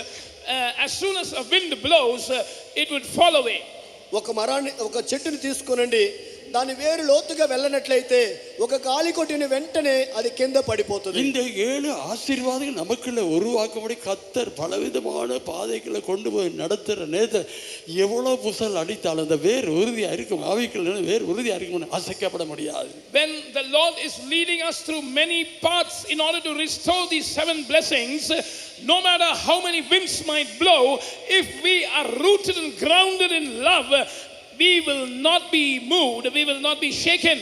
as soon as a wind blows, it would fall away. ఒక మరాన్ని ఒక చెట్టుని తీసుకొనండి, దాని వేరు లోతుగా వెళ్ళనట్లయితే ఒక గాలి కొట్టిన వెంటనే అది కింద పడిపోతుంది. இந்த 7 ஆசீர்வாதங்கள் நமக்குள்ள உருவாக்கும்படி கர்த்தர் பலவிதமான பாதைகளை கொண்டு போய் நடத்துற நேரத்தில் எவ்வளவு புசல் அடித்தாலும் அந்த வேர் உறுதியா இருக்கும். ஆவிக்குள்ள வேர் உறுதியா இருக்கும், அசைக்கப்பட முடியாது. When the Lord is leading us through many paths in order to restore these 7 blessings, no matter how many winds might blow, if we are rooted and grounded in love, we will not be moved, we will not be shaken.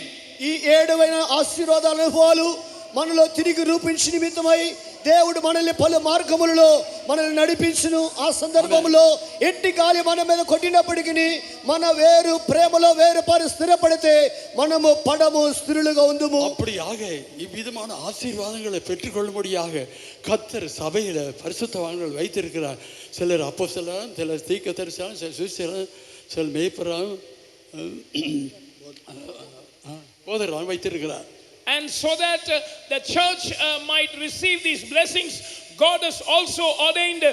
ఈ 7 ఆశీర్వాదాల అనుభవాలు మనలో తిరిగి రూపించి నిమిత్తమై దేవుడు మనల్ని పలు మార్గములలో మనల్ని నడిపించును. ఆ సందర్భంలో ఎట్టి గాలి మన మీద కొట్టినప్పటికీ మన వేరు ప్రేమలో వేరుపారి స్థిరపడితే మనము పడము, స్థిరులుగా ఉందుము. அப்படியாக இவ்விதமான ஆசீர்வாதங்களை பெற்றுக்கொள்ளும்படியாக கர்த்தர் சபையில பரிசுத்தவான்கள் வைத்திருக்கிறார். சிலர் அப்போஸ்தலர், சிலர் தீர்க்கதரிசிகள், சிலர் சுவிசேஷகர், சிலர் மேய்ப்பராக போதகராக வைத்திருக்கிறார். And so that the church might receive these blessings, God has also ordained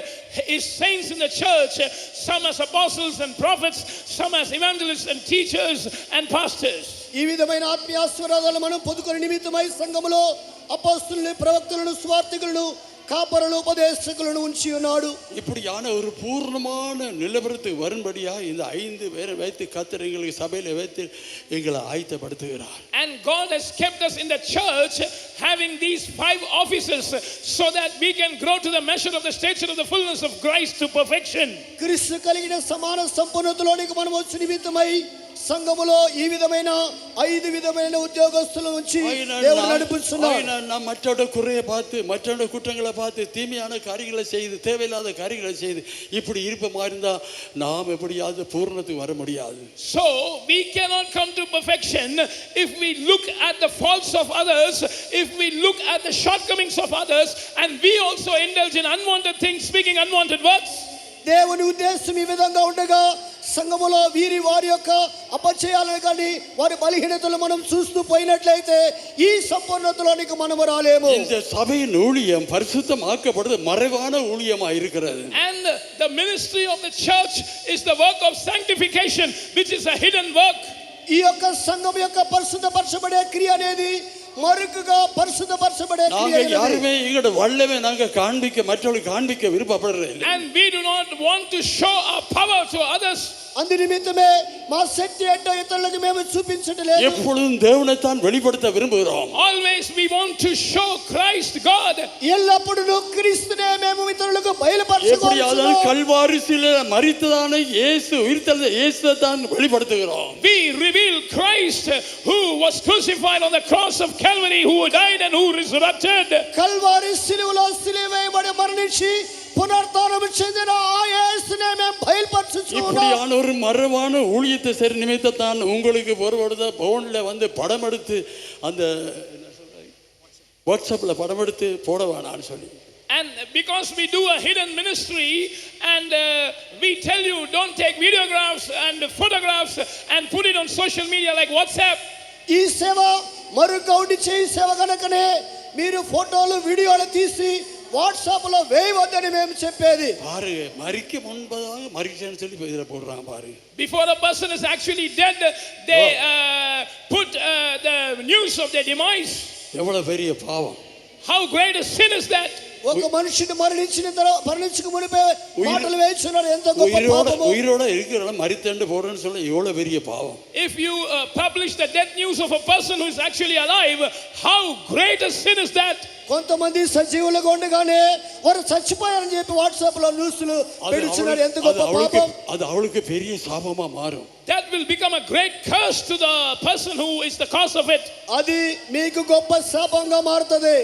his saints in the church, some as apostles and prophets, some as evangelists and teachers and pastors. ఈ విధమైన ఆత్మీయ ఆశీర్వాదాలు మనం పొందుకునే నిమిత్తమై సంఘములో అపోస్తలులను, ప్రవక్తలను, సువార్తికులను, காப்பரலும் உபதேசங்களும் உஞ்சி ఉన్నాడు. இப்படியான ஒரு பூர்ணமான நிலவரத்துக்கு வரும்படியா இந்த 5 பேரை வைத்து கர்த்தர் எங்களுக்கு சபையில வைத்து எங்களை ஆயத்தப்படுத்துகிறார். And God has kept us in the church having these 5 offices so that we can grow to the measure of the stature of the fullness of Christ to perfection. క్రీస్తు కలిగిన సమాన సంపూర్ణతలోనికి మనం వచ్చి నిమిత్తమై సంఘములో ఈ విధమైన 5 విధమైన ఉద్యోగస్తుల నుంచి దేవుడు నడిపిస్తున్నాడు. நாம் மற்றவருடைய குறையை பார்த்து, மற்றவருடைய குற்றங்களை பார்த்து, தீமையான காரியங்களை செய்து, தேவையில்லாத காரியங்களை செய்து இப்படி இருப்பமா இருந்தா நாம் எப்படியாவது பூர்ணத்துக்கு வர முடியாது. So we cannot come to perfection if we look at the faults of others, if we look at the shortcomings of others, and we also indulge in unwanted things, speaking unwanted words. దేవుని ఉద్దేశం ఈ విధంగా ఉండగా సంఘములో వారి యొక్క అపచయాలను కానీ వారి బలహీనతలు మనం చూస్తూ పోయినట్లయితే ఈ సంపూర్ణతలోనికి మనం రాలేము. இந்த சபையின் ஊழியம் பரிசுத்தமாக்கப்படுவது மறைவான ஊழியமா இருக்கிறது. And the ministry of the church is the work of sanctification, which is a hidden work. ఈ యొక్క సంఘం యొక్క పరిశుద్ధపరచబడే క్రియ అనేది மறுக்குగా పరిశుద్ధపరచబడే క్రియ. நாங்க யாருமே எங்கட வல்லமை நாங்க காண்பிக்க மற்றவங்களுக்கு காண்பிக்க விருப்பப்படுறதில்லை. And we do not want to show our power to others. అందు నిమిత్తమే మా శక్తి ఏంటో ఇతరులకు మేము చూపించట్లేదు. எப்பொழுதும் தேவனை தான் வெளிப்படுத்த விரும்புகிறோம். Always we want to show Christ God. ఎల్లప్పుడూ క్రీస్తునే మేము ఇతరులకు బయలుపరచుకోవాలి. எப்படியாவது கல்வாரியிலே மரித்ததான இயேசு உயிர்த்தெழுந்த இயேசுவை தான் வெளிப்படுத்துகிறோம். We reveal Christ who was crucified on the cross of Calvary, who died and who resurrected. Calvary శిలువలో సిలువ వేయబడి మరణించి పునరుత్థానం చెందిన ఆ యేసునే మేము బయలుపరచుకోవాలి. నివాసించుచు ఉన్నావు. இப்படியான ஒரு மரமான ஊழியத்தை சரி நிமித்தத்தான் உங்களுக்கு ஒருவருட பவுன்ல வந்து படம் எடுத்து அந்த வாட்ஸ்அப்ல படம் எடுத்து போட வேணான்னு சொல்லி. And because we do a hidden ministry and we tell you don't take videographs and photographs and put it on social media like WhatsApp. ఈ సేవ మరుగౌడి చేయి సేవ కనుకనే మీరు ఫోటోలు వీడియోలు తీసి వాట్సాప్ లో వేయవద్దని మేము చెప్పేది. பாரு மரிக்க முன்பதாக மரிச்சேன்னு சொல்லி இதுல போடுறாங்க பாரு. Before a person is actually dead, they put the news of their demise. எவ்வளவு பெரிய பாவம். How great a sin is that? ఒక మనిషిని మరణించక మునిపే మాటలు వేయించున్నారు. ఎంత గొప్ప పాపము. ఉయిరోడ இருக்கிறவங்க மரித்தண்டு போடுறேன்னு சொல்ல எவ்வளவு பெரிய பாவம். If you publish the death news of a person who is actually alive, how great a sin is that? కొంతమంది సజీవులుగా ఉండగానే వారు చచ్చిపోయారని చెప్పి వాట్సాప్ లో న్యూస్లు పెడుతున్నారు. ఎంత గొప్ప పాపం. அது அவளுக்கு பெரிய சாபமா மாறும். That will become a great curse to the person who is the cause of it. అది మీకు గొప్ప శాపంగా మారుతుంది.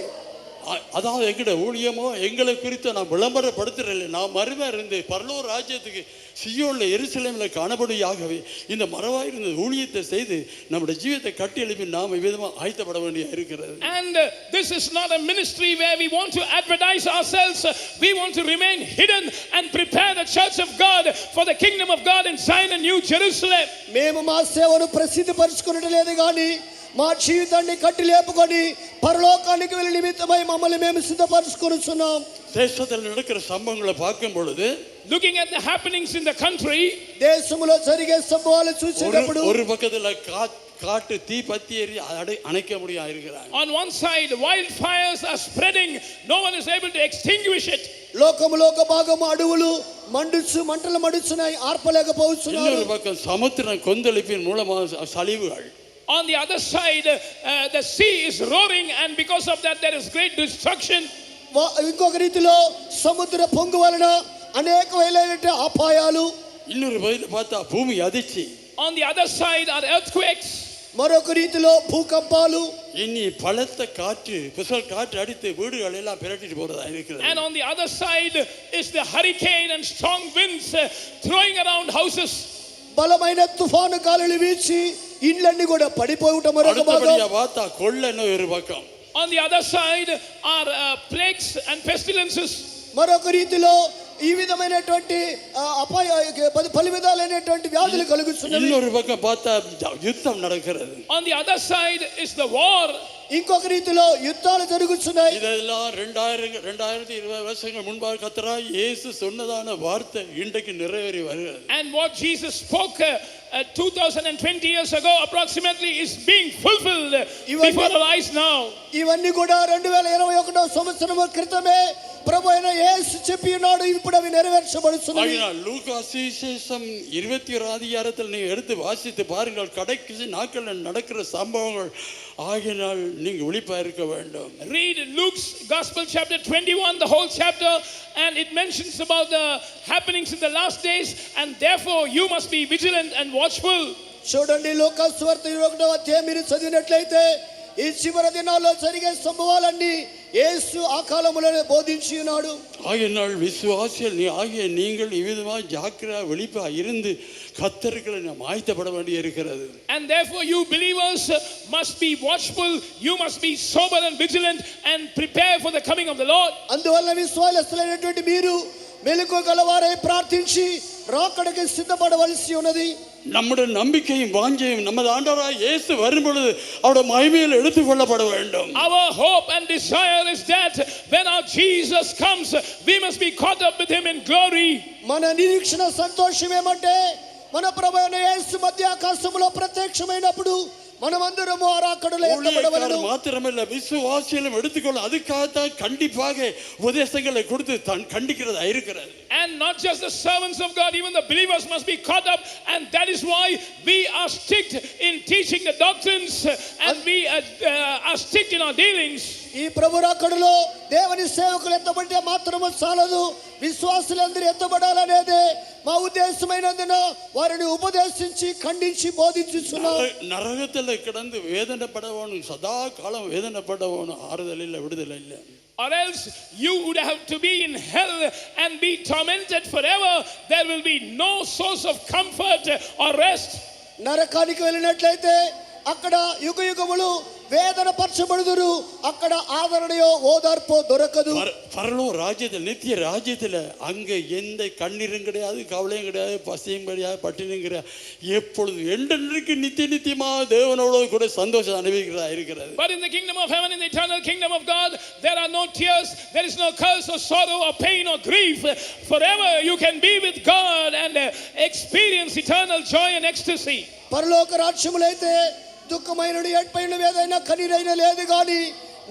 அதாவது எங்கட ஊழியமோ எங்களை குறித்து நான் விளம்பரப்படுத்துறேன். நான் மறுமை இருந்து பரலோக ராஜ்யத்துக்கு சியோன்ல எருசலேம்ல காணப்படுயாகவே இந்த மறவாயிருந்த ஊழியத்தை செய்து நம்முடைய ஜீவியத்தை கட்டி எழுப்பி நாம் விதமாக ஆயத்தப்பட வேண்டிய இருக்கிறது. And this is not a ministry where we want to advertise ourselves. We want to remain hidden and prepare the church of God for the kingdom of God in Zion and New Jerusalem. మేము మా సేవను ప్రసిద్ధి పరుచుకునడం లేదు కానీ మా జీవితాన్ని కట్టి లేపుకొని పరలోకానికి వెళ్ళే నిమిత్తమై మమ్మల్ని మేము సిద్ధపరచుకొనుచున్నాం. தேசத்தில் நடக்கிற சம்பவங்களை பார்க்கும் பொழுது, looking at the happenings in the country, దేశంలో జరిగే సంభవాలు చూసేటప్పుడు ஒரு பக்கத்துல காட்டு தீ பத்தி எரி அணைக்க முடியா இருக்கிறாங்க. On one side wildfires are spreading, no one is able to extinguish it. లోకములో ఒక భాగం అడవులు మంటలు మడుచున్నాయి, ఆర్పలేకపోతున్నారు. இன்னொரு பக்கம் சமுத்திரம் கொந்தளிப்பின் மூலமாக சலிவுகள். On the other side the sea is roaring and because of that there is great destruction. ఇంకొక రీతిలో సముద్ర పొంగు వలన అనేకమైన అపాయాలు. இன்னொரு பகுதியில பார்த்தா பூமி அதிர்ச்சி. On the other side are earthquakes. మరొక రీతిలో భూకంపాలు. இனி பலத்த காற்று புயல் காற்று அடித்து வீடுகள் எல்லாம் பிரட்டிட்டு போறதா இருக்குது. And on the other side is the hurricane and strong winds throwing around houses. బలమైన తుఫాను గాలులు వీచి ఇళ్ళన్నీ కూడా పడిపోవటం మరొక భాగం. பார்த்தா கொள்ளை நோய் ஒரு பக்கம். On the other side are plagues and pestilences. మరొక రీతిలో ఈ విధమైనటువంటి పలు విధాలైనటువంటి వ్యాధులు కలుగుతున్నవి. இன்னொரு பக்கம் பார்த்தா யுத்தம் நடக்கிறது. On the other side is the war. ఇంకొక రీతిలో యుద్ధాలు జరుగుతున్నాయి. இதெல்லாம் 2020 வருஷங்கள் முன்பாக கர்த்தராகிய இயேசு சொன்னதான வார்த்தை இன்றைக்கு நிறைவேறி வருகிறது. And what Jesus spoke 2020 years ago approximately is being fulfilled before our eyes now. ఇవన్నీ కూడా 2021వ సంవత్సరం క్రితమే ప్రభువైన యేసు చెప్పినాడు. ఇప్పుడు అవి నెరవేర్చబడుతున్నాయి. லூக்கா சுவிசேஷம் 21 அதிகாரத்தில் நீங்க எடுத்து வாசித்து பாருங்கள். கடைசி நாட்களில் நடக்கிற சம்பவங்கள் ஆகினால் நீங்க விழிப்பா இருக்க வேண்டும். Read Luke's Gospel chapter 21, the whole chapter, and it mentions about the happenings in the last days, and therefore you must be vigilant and watchful. చూడండి లూకా సువార్త 21వ అధ్యాయం మీరు చదివినట్లయితే ఈ చివరి దినాల్లో జరిగే సంభవాలన్నీ యేసు ఆ కాలములోనే బోధించి ఉన్నాడు. ஆகினால் விசுவாசிகள் ஆகிய நீங்கள் இவ்விதமாக ஜாக்கிரதையா விழிப்பா இருந்து கர்த்தர்களை நாம் ஆயத்தப்பட வேண்டி இருக்கிறது. And therefore you believers must be watchful, you must be sober and vigilant and prepare for the coming of the Lord. అందువల్ల విశ్వాసస్తులైనటువంటి మీరు మెలకువ గలవారై ప్రార్థించి రాకడకి సిద్ధపడవలసి ఉన్నది. நம்முடைய நம்பிக்கையும் வாஞ்சையும் நமது ஆண்டவராகிய இயேசு வரும் பொழுது அவருடைய மகிமையில் எடுத்துக்கொள்ளப்பட வேண்டும். Our hope and desire is that when our Jesus comes we must be caught up with him in glory. మన నిరీక్షణ సంతోషం ఏమంటే మన ప్రభువైన యేసు మధ్య ఆకాశములో ప్రత్యక్షమైనప్పుడు మనమందరము ఆ రాకడలో ఎత్తబడవలెను. மாத்திரமல்ல விசுவாசிகளும் எடுத்துக்கொள்ள அதுக்காகத்தான் கண்டிப்பாக உபதேசங்களை கொடுத்து கண்டிக்கிறதா இருக்கிறது. And not just the servants of God, even the believers must be caught up, and that is why we are strict in teaching the doctrines and we are strict in our dealings. ఈ ప్రభు రాకడలో దేవుని సేవకులు ఎత్తబడితే మాత్రము చాలదు, విశ్వాసులందరూ ఎత్తబడాలనేదే మా ఉద్దేశమైనందున వారిని ఉపదేశించి ఖండించి బోధించుచున్నాం. నరకத்தில் கிடந்து வேதனைப்படவனும் சதா காலம் வேதனைப்படவனும் ஆறுதல் இல்லை, விடுதலை இல்லை. or else you would have to be in hell and be tormented forever. There will be no source of comfort or rest. నరకానికి వెళ్ళినట్లయితే అక్కడ యుగ యుగములు వేదన పరచబడుదురు. అక్కడ ఆదరణయో ఓదార్పో దొరకదు. பரலோக ராஜ்யத்தில் நித்திய ராஜ்யத்தில் அங்கே எந்த கண்ணீரும் கிடையாது, கவலையும் கிடையாது, பசியும் கிடையாது, பட்டினியும் கிடையாது. எப்பொழுது என்றென்றைக்கு நித்தியமாக தேவனோடு கூட சந்தோஷம் அனுபவிக்கிறதா இருக்கிறது. But in the kingdom of heaven, in the eternal kingdom of God, there are no tears, there is no curse or sorrow or pain or grief. Forever you can be with God and experience eternal joy and ecstasy. పరలోక రాజ్యములో అయితే దుఃఖమైన ఏడ్పైన వేదైనా కన్నీరైనా లేదు కానీ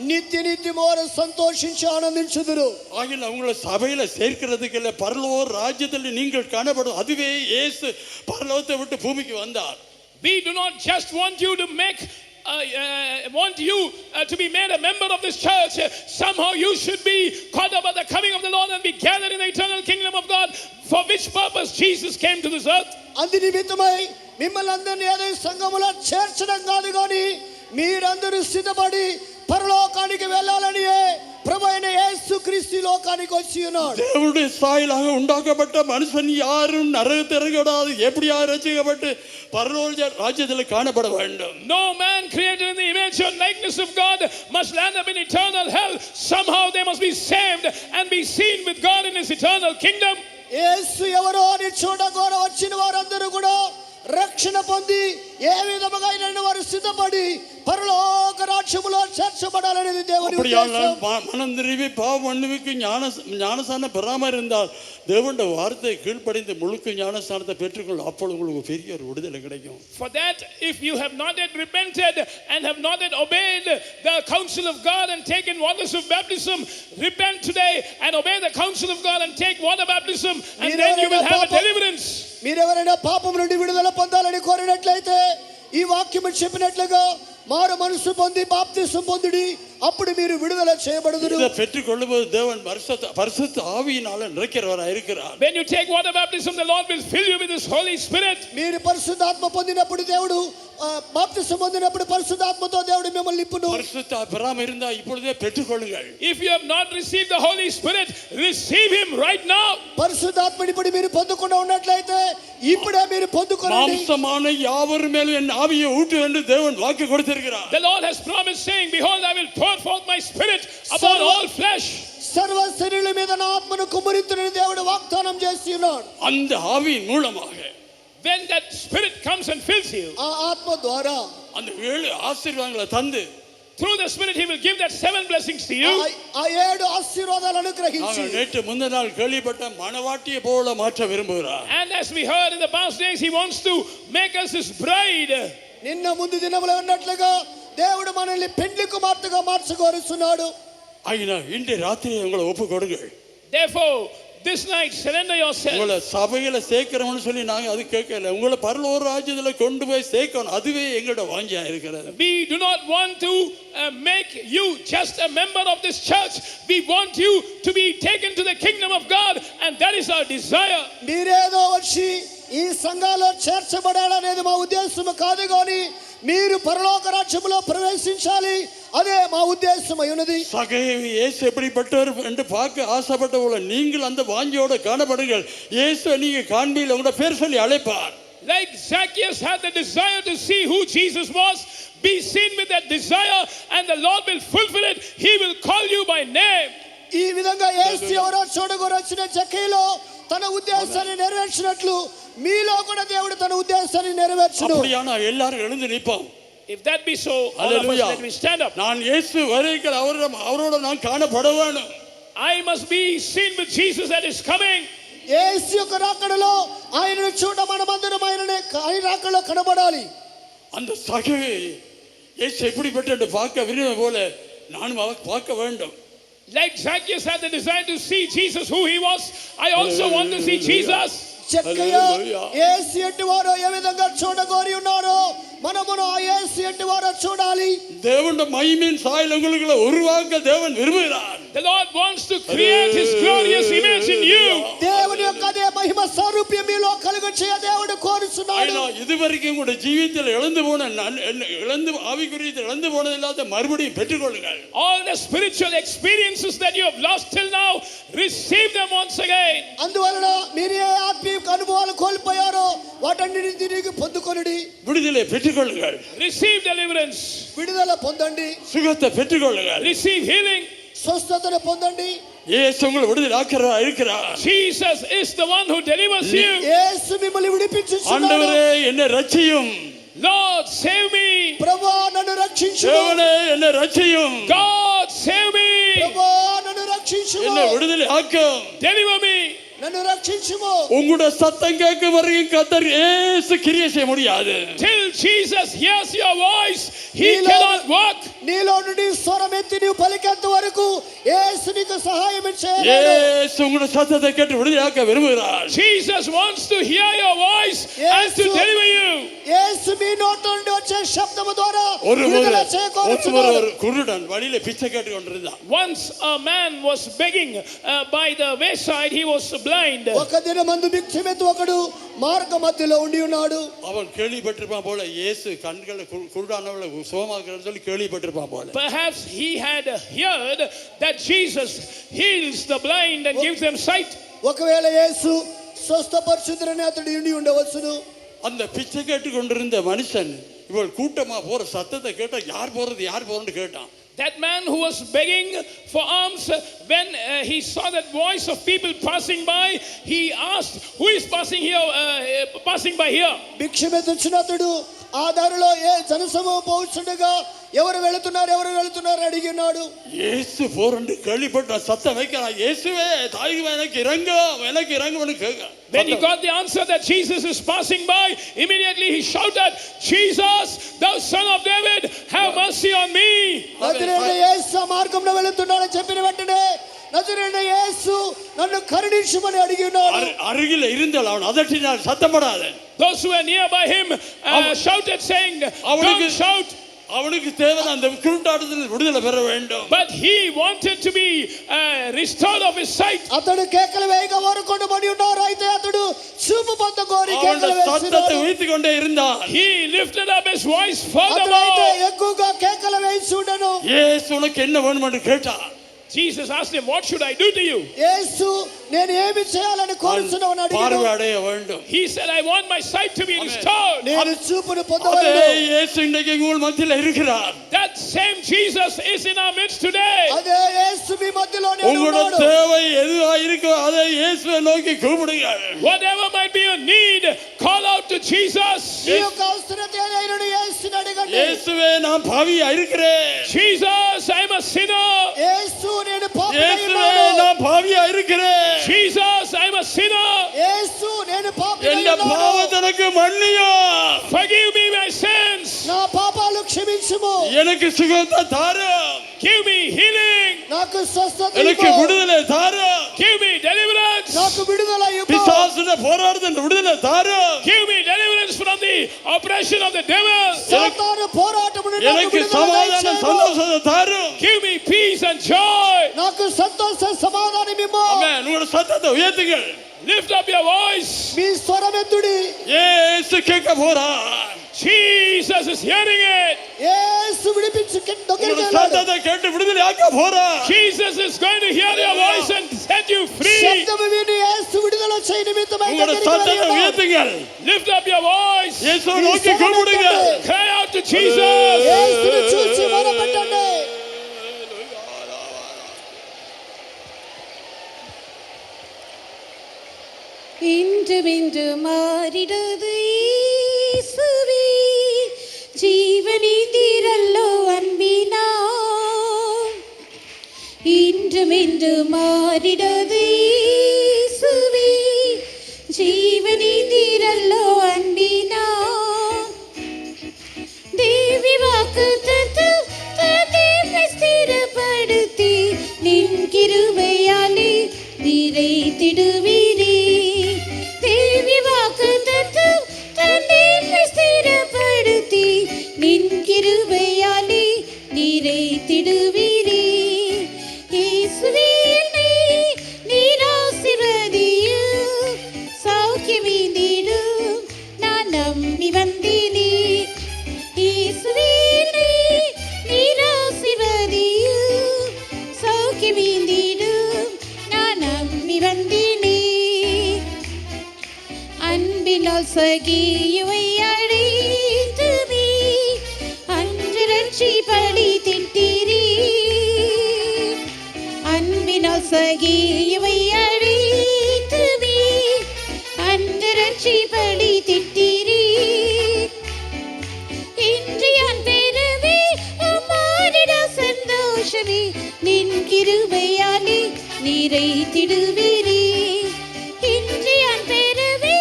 నిత్యము వారు సంతోషించి ఆనందించుదురు. ஆகிய அவங்கள சபையில சேர்க்கிறதுக்கு இல்ல, பரலோக ராஜ்யத்தில் நீங்கள் காணப்படும். அதுவே இயேசு பரலோகத்தை விட்டு பூமிக்கு வந்தார். We do not just want you to to be made a member of this church. Somehow you should be caught up at the coming of the Lord and be gathered in the eternal kingdom of God, for which purpose Jesus came to this earth. అందు నిమిత్తమై మిమ్మల్ని అందరినీ ఏదో సంఘములో చేర్చడం కాదు కానీ మీరందరూ సిద్ధపడి పరలోకానికి వెళ్ళాలని ప్రభు అయిన యేసుక్రీస్తు లోకానికి వచ్చి ఉన్నాడు. தேவனுடைய சாயலாக உண்டாக்கப்பட்ட மனுஷன் யாரும் நரகத்தில் இறங்கக்கூடாது. எப்படியா ரட்சிக்கப்பட்டு பரலோக ராஜ்யத்தில் காணப்பட வேண்டும். No man created in the image and likeness of God must land up in eternal hell. Somehow they must be saved and be seen with God in his eternal kingdom. యేసు ఎవరో అని చూడగోర వచ్చిన వారందరూ కూడా రక్షణ పొంది ఏ విధముగా వారు సిద్ధపడి పరలోక రాజ్యములో చేర్చబడాలనేది దేవుని ఉద్దేశం. மனம் திரும்பி பாவம் மன்னிப்புக்கு ஞானஸ்தானம் பெறாமல் இருந்தால் தேவனுடைய வார்த்தை கீழ்ப்படிந்து முழுக்க ஞானஸ்தானத்தை பெற்றுக்கொள்ள, அப்பொழுது உங்களுக்கு பெரிய ஒரு விடுதலை கிடைக்கும். For that, if you have not yet repented and have not yet obeyed the counsel of God and taken waters of baptism, repent today and obey the counsel of God and take water baptism, and then you will have a deliverance. మీరెవరైనా పాపం నుండి విడుదల పొందాలని కోరినట్లయితే ఈ వాక్యం చెప్పినట్లుగా మారు మనసు పొంది బాప్తిసం పొందిడి, అప్పుడు మీరు విడుదల చేయబడుదురు. இதை பெற்றுக்கொள்ளும்போது தேவன் பரிசுத்த ஆவியினால நிறைக்கிறவராய் இருக்கிறார். When you take water baptism, the Lord will fill you with his Holy Spirit. మీరు పరిశుద్ధాత్మ పొందినప్పుడు దేవుడు బాప్తిసం పొందినప్పుడు పరిశుద్ధాత్మతో దేవుడు మిమ్మల్ని నింపును. பரிசுத்த பெறாம இருந்தா இப்பொழுதே பெற்றுக்கொள்ளுங்கள். If you have not received the Holy Spirit, receive him right now. పరిశుద్ధాత్మని ఇప్పుడు మీరు పొందకుండా ఉన్నట్లయితే ఇప్పుడే మీరు పొందుకోండి. மாம்சமான யாவர் மேலும் என் ஆவியை ஊற்று என்று தேவன் வாக்கு கொடுத்திருக்கிறார். The Lord has promised, saying, behold, I will pour forth my spirit upon all flesh. సర్వ శరీరుల మీద నా ఆత్మను కుమ్మరిస్తున్న దేవుడు వాగ్దానం చేసి ఉన్నాడు. அந்த ஆவியின் மூலமாக when that spirit comes and fills you, ఆ ఆత్మ ద్వారా அந்த 7 ஆசீர்வாதங்களை தந்து, through the spirit he will give that 7 blessings to you. ఆ 7 ఆశీర్వాదాలను అనుగ్రహించి நேற்று முந்தின நாள் கேள்விப்பட்ட மணவாட்டியை போல மாற்ற விரும்புகிறார். And as we heard in the past days, he wants to make us his bride. నిన్న ముందు దినములో ఉన్నట్లుగా దేవుడు మనల్ని పెండ్లి కుమార్తెగా మార్చుకోరుచున్నాడు. అయినా இன்று ராத்திரி உங்களை ஒப்பு கொடுங்கள். Therefore this night surrender yourself. உங்களை சபையில சேர்க்கிறோம்னு சொல்லி நாங்க அது கேட்கல. உங்களை பரலோக ராஜ்யத்துல கொண்டு போய் சேர்க்கணும், அதுவே எங்களோட வாஞ்சியா இருக்கிறது. We do not want to make you just a member of this church. We want you to be taken to the kingdom of God, and that is our desire. మీరేదో వచ్చి ఈ సంఘాల్లో చేర్చబడాలనేది మా ఉద్దేశం కాదు కానీ మీరు పరలోక రాజ్యములో ప్రవేశించాలి, అదే మా ఉద్దేశమై ఉన్నది. சகேவி இயேசு எப்படிப்பட்டவர் என்று பார்க்க ஆசைப்பட்டவங்கள நீங்கள் அந்த வாஞ்சியோட காணப்படுங்கள். இயேசு நீங்க காண்பீர்கள், உங்களோட பேர் சொல்லி அழைப்பார். Like Zacchaeus had the desire to see who Jesus was, be seen with that desire, and the Lord will fulfill it. He will call you by name. ఈ విధంగా యేసు ఎవరో చూడగొరొచ్చిన జక్కీలో తన ఉద్దేశాన్ని నెరవేర్చినట్లు మీలో కూడా దేవుడు తన ఉద్దేశాన్ని నెరవేర్చును. அப்படியானா எல்லாரும் எழுந்து நிற்போம். If that be so, all of us, let me stand up. நான் இயேசு வரைக்கும் அவரோட நான் காணப்பட வேண்டும். I must be seen with Jesus that is coming. యేసు యొక్క రాకడలో ఆయనను చూడ మనమందరం ఆయన రాకడలో కనబడాలి. அந்த சகேவி இயேசு எப்படிப்பட்ட பார்க்க விரும்ப போல நானும் பார்க்க வேண்டும். Like Zacchaeus had the desire to see Jesus who he was, I also want to see Jesus. యేసు ఎట్టి వారో ఏ విధంగా చూడగోరి ఉన్నారో మనమును ఆ యేసు ఎట్టి వారో చూడాలి. தேவனுடைய மகிமையின் சாயல் உங்களுக்குள்ள உருவாக்க தேவன் விரும்புகிறார். The Lord wants to create his glorious image in you. దేవుని యొక్క అదే మహిమ సారూప్యం మీలో కలుగచేయ దేవుడు కోరుచున్నాడు. ఆయన இதுவரைக்கும் கூட ஜீவிதத்தில் இழந்து ஆவிக்குரியத்தில் இழந்து போனது இல்லாத மறுபடியும் பெற்றுக்கொள்ளுங்கள். All the spiritual experiences that you have lost till now, receive them once again. అందువలన మీరు ఏ ఆత్మీయ అనుభవాలు కోల్పోయారో వాటన్నిటిని తిరిగి పొందుకొనుడి. விடுதலை பெற்றுக்கொள்ளுங்கள். Receive deliverance. విడుదల పొందండి. சுகத்தை பெற்றுக்கொள்ளுங்கள். Receive healing. స్వస్థతను పొందండి. இயேசு உங்களை விடுதலை இருக்கிறார். Jesus is the one who delivers you. యేసు మిమ్మల్ని విడిపించుచున్నాడు. ஆண்டவரே என்னை ரட்சியும். Lord, save me. ప్రభువా నన్ను రక్షించు. தேவனே என்னை ரட்சியும். God, save me. ప్రభువా నన్ను రక్షించు. என்னை விடுதலை ஆக்கும். Deliver me. నన్ను రక్షించుము. உங்களுடைய சத்தம் கேட்கும் வரைக்கும் கர்த்தர் இயேசு கிரியை செய்ய முடியாது. Till Jesus hears your voice, he cannot walk. నీలో నుండి స్వరం ఎత్తి నీవు పలికేంత వరకు యేసు నీకు సహాయం చేయలేడు. இயேசு உங்களுடைய சத்தத்தை கேட்டு விடுதலை ஆக்க விரும்புகிறார். Jesus wants to hear your voice and to deliver you. యేసు మీ నోటి నుండి వచ్చే శబ్దము ద్వారా విడుదల చేయకోరుచున్నాడు. ஒரு குருடன் வழியில பிச்சை கேட்டு கொண்டிருந்தான். Once a man was begging by the wayside, he was blind. ఒక దినమందు భిక్షమెత్తు ఒకడు మార్గ మధ్యలో ఉండి ఉన్నాడు. அவன் கேள்விப்பட்டிருப்பான் போல இயேசு கண்களை குருடானவளை சுகமாக்குறன்னு சொல்லி கேள்விப்பட்டிருப்பான் போல. Perhaps he had heard that Jesus heals the blind and gives them sight. ఒకవేళ యేసు స్వస్థపరచుదురని అతడు ఉండి ఉండవచ్చును. அந்த பிச்சை கேட்டு கொண்டிருந்த மனுஷன் இவள் கூட்டமா போற சத்தத்தை கேட்டா யார் போறன்னு கேட்டான். That man who was begging for alms, when he saw that voice of people passing by, he asked, who is passing by here? భిక్షమెత్తుచున్న అతడు ఆ దారిలో ఏ జనసమూహం పోవచ్చుండగా ఎవరు వెళుతున్నారు అడిగినాడు. இயேசு போறன்னு கேள்விப்பட்ட சத்தம் வைக்கிறான். இயேசுவே தாய்க்கு எனக்கு இறங்குன்னு கேட்க. When he got the answer that Jesus is passing by, immediately he shouted, Jesus, thou son of David, have mercy on me. నజరేయుడైన యేసు మార్గంలో వెళుతున్నాడని చెప్పిన వెంటనే నజరేయుడైన యేసు నన్ను కరుణించుమని అడిగినాడు. అరుగిల இருந்தால் அவன் அதட்டினான், சத்தப்படாத. Those who were nearby him shouted saying, don't shout. அவனுக்கு தேவை அந்த குருட்டாட்டத்தில் விடுதலை பெற வேண்டும். But he wanted to be restored of his sight. అతడు కేకలు వేయగా వారుకొండ పడి ఉన్నారు. అయితే అతడు చూపు పొంద కోరి కేకలు சத்தத்தை உயர்த்திக் கொண்டே இருந்தான். He lifted up his voice అతడు furthermore. ఎక్కువగా కేకలు వేసి ఉండను. இயேசு உனக்கு என்ன வேணும்னு கேட்டான். Jesus asked him, what should I do to you? యేసు నేను ఏమి చేయాలని కోరుచున్నావని అడిగాడు. பார்வை அடைய வேண்டும். He said, I want my sight to be restored. నేను చూపును அதே పొందవలెను. இயேசு இன்னைக்கு உங்கள் மத்தியில் இருக்கிறார். That same Jesus is in our midst today. అదే యేసు మీ మధ్యలోనే உங்களுடைய ఉన్నాడు. தேவை எதுவா இருக்கோ அதை இயேசுவை நோக்கி கூப்பிடுங்கள். Whatever might be your need, call out to Jesus. నీ యొక్క అవసరత ఏదైనా యేసుని అడగండి. இயேசுவே நான் பாவியா இருக்கிறேன். Jesus, I'm a sinner. యేసు నేను పాపినై இயேசுவே ఉన్నాను. நான் பாவியா இருக்கிறேன். Jesus, I'm a sinner. యేసు నేను పాపినై என்ன ఉన్నాను. பாவத்தனக்கு மன்னியும். Forgive me my sins. నా పాపాలు క్షమించుము. எனக்கு சுகத்தை தாரும். Give me healing. నాకు స్వస్థత எனக்கு ఇవ్వు. விடுதலை தாரும். Give me deliverance. నాకు విడుదల ఇవ్వు. பிசாசுட போராட்டத்தின் விடுதலை தாரும். Give me deliverance from the oppression of the devil. సాతాను పోరాటము నుండి నాకు எனக்கு విడుదల சமாதானம் దయచేయము. சந்தோஷத்தை தாரும். Give me peace and joy. నాకు సంతోష సమాధానం ఇవ్వు. ஆமென். உங்களுடைய சத்தத்தை உயர்த்துங்கள். Lift up your voice. మీ స్వరమెత్తుడి. இயேசு கேட்க போறார். Jesus is hearing it. యేసు విడిపించు దగ్గరికి உங்களுடைய వెళ్ళాడు. சத்தத்தை கேட்டு விடுதலை ஆக்க போறார். Jesus is going to hear your voice and set you free. శబ్దము విని యేసు విడుదల చేయ నిమిత్తమై உங்களுடைய దగ్గరికి சத்தத்தை వెళ్ళాడు. உயர்த்துங்கள். Lift up your voice. இயேசுவை நோக்கி கூப்பிடுங்க. Cry out to Jesus. యేసుని చూసి మొరపెట్టండి. இன்று மாறிடது இயேசுவே ஜீவனீந்திரல்லோ அன்பினாம் இன்று மாறிடது இயேசுவே ஜீவனீந்திரல்லோ அன்பினாம் தேவி வாக்கு தன்னை ஸ்திரப்படுத்தி நின் கிருபையாலே நிறைத்திடுவீரே தேவி வாக்கு தன்னை ஸ்திரப்படுத்தி நின் கிருபையாலே நிறைத்திடுவீரே இயேசுவே என்னை நீர் ஆசீர்வதியும் சகியுவை அழைத்துமே அன்று ரட்சிப்படி திட்டீரே அன்பினால் சகியுவை அழைத்துமே அன்று ரட்சிப்படி திட்டீரே இன்று யான் பெறவே அம்மானிட சந்தோஷமே நின் கிருபையாலே நிறைத்திடுவீரே இன்று யான் பெறவே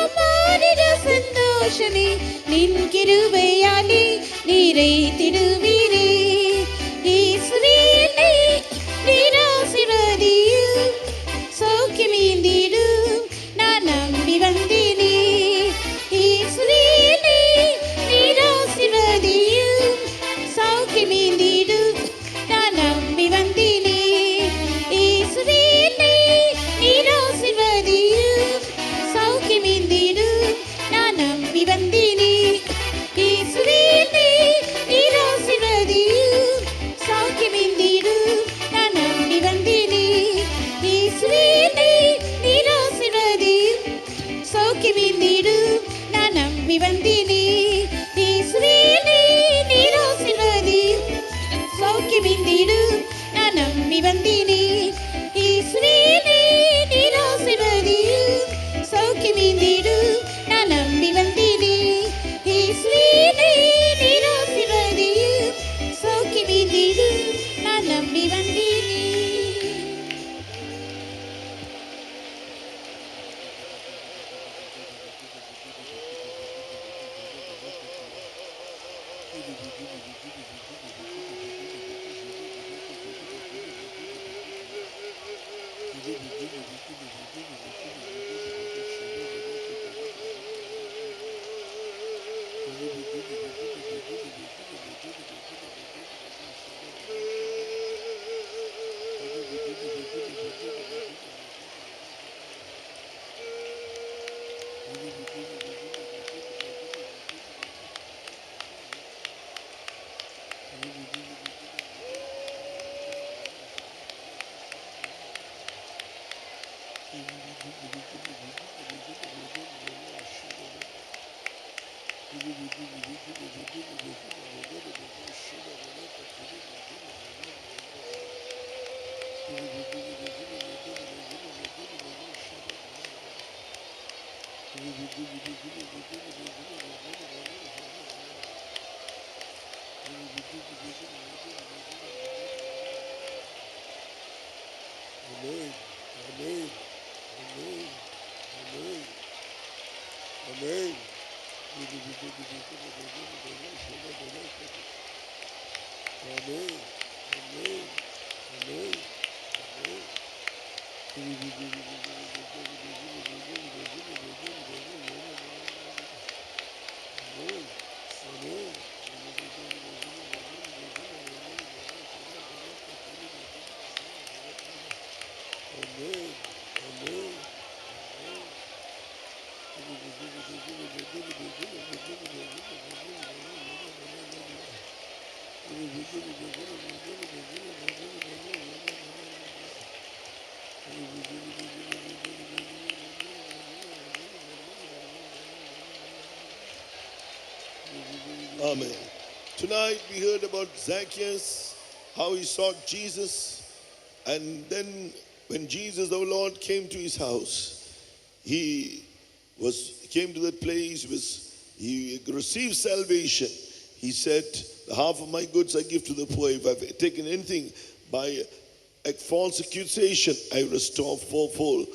அம்மானிட சந்தோஷமே நின் கிருபையாலே நிறைத்திடுவீரே இயேசுவே நீர் ஆசீர்வதியும் சௌக்கியமீந்திடும் நான் நம்பி வந்தேனே இயேசுவே நீர் ஆசீர்வதியும் சௌக்கியமீந்திடும் நான் நம்பி வந்தேனே இயேசுவே நீர் ஆசீர்வதியும் சௌக்கியமீந்திடும் நான் நம்பி வந்தேனே இயேசுவே நீர் ஆசீர்வதியும் சௌக்கியமீந்திடும் நான் நம்பி வந்தேனே இயேசுவே நீர் ஆசீர்வதியும் சௌக்கியமீந்திடும் நான் நம்பி வந்தேனே இயேசுவே நீர் ஆசீர்வதியும் சௌக்கியமீந்திடும் நான் நம்பி வந்தேனே இயேசுவே நீர் ஆசீர்வதியும் சௌக்கியமீந்திடும் நான் நம்பி வந்தேனே இயேசுவே நீர் ஆசீர்வதியும் சௌக்கியமீந்திடும் நான் நம்பி வந்தேனே. Amen. Tonight we heard about Zacchaeus, how he sought Jesus, and then when Jesus, our Lord, came to his house, he came to that place, he received salvation. He said, half of my goods I give to the poor. If I've taken anything by a false accusation, I restore fourfold.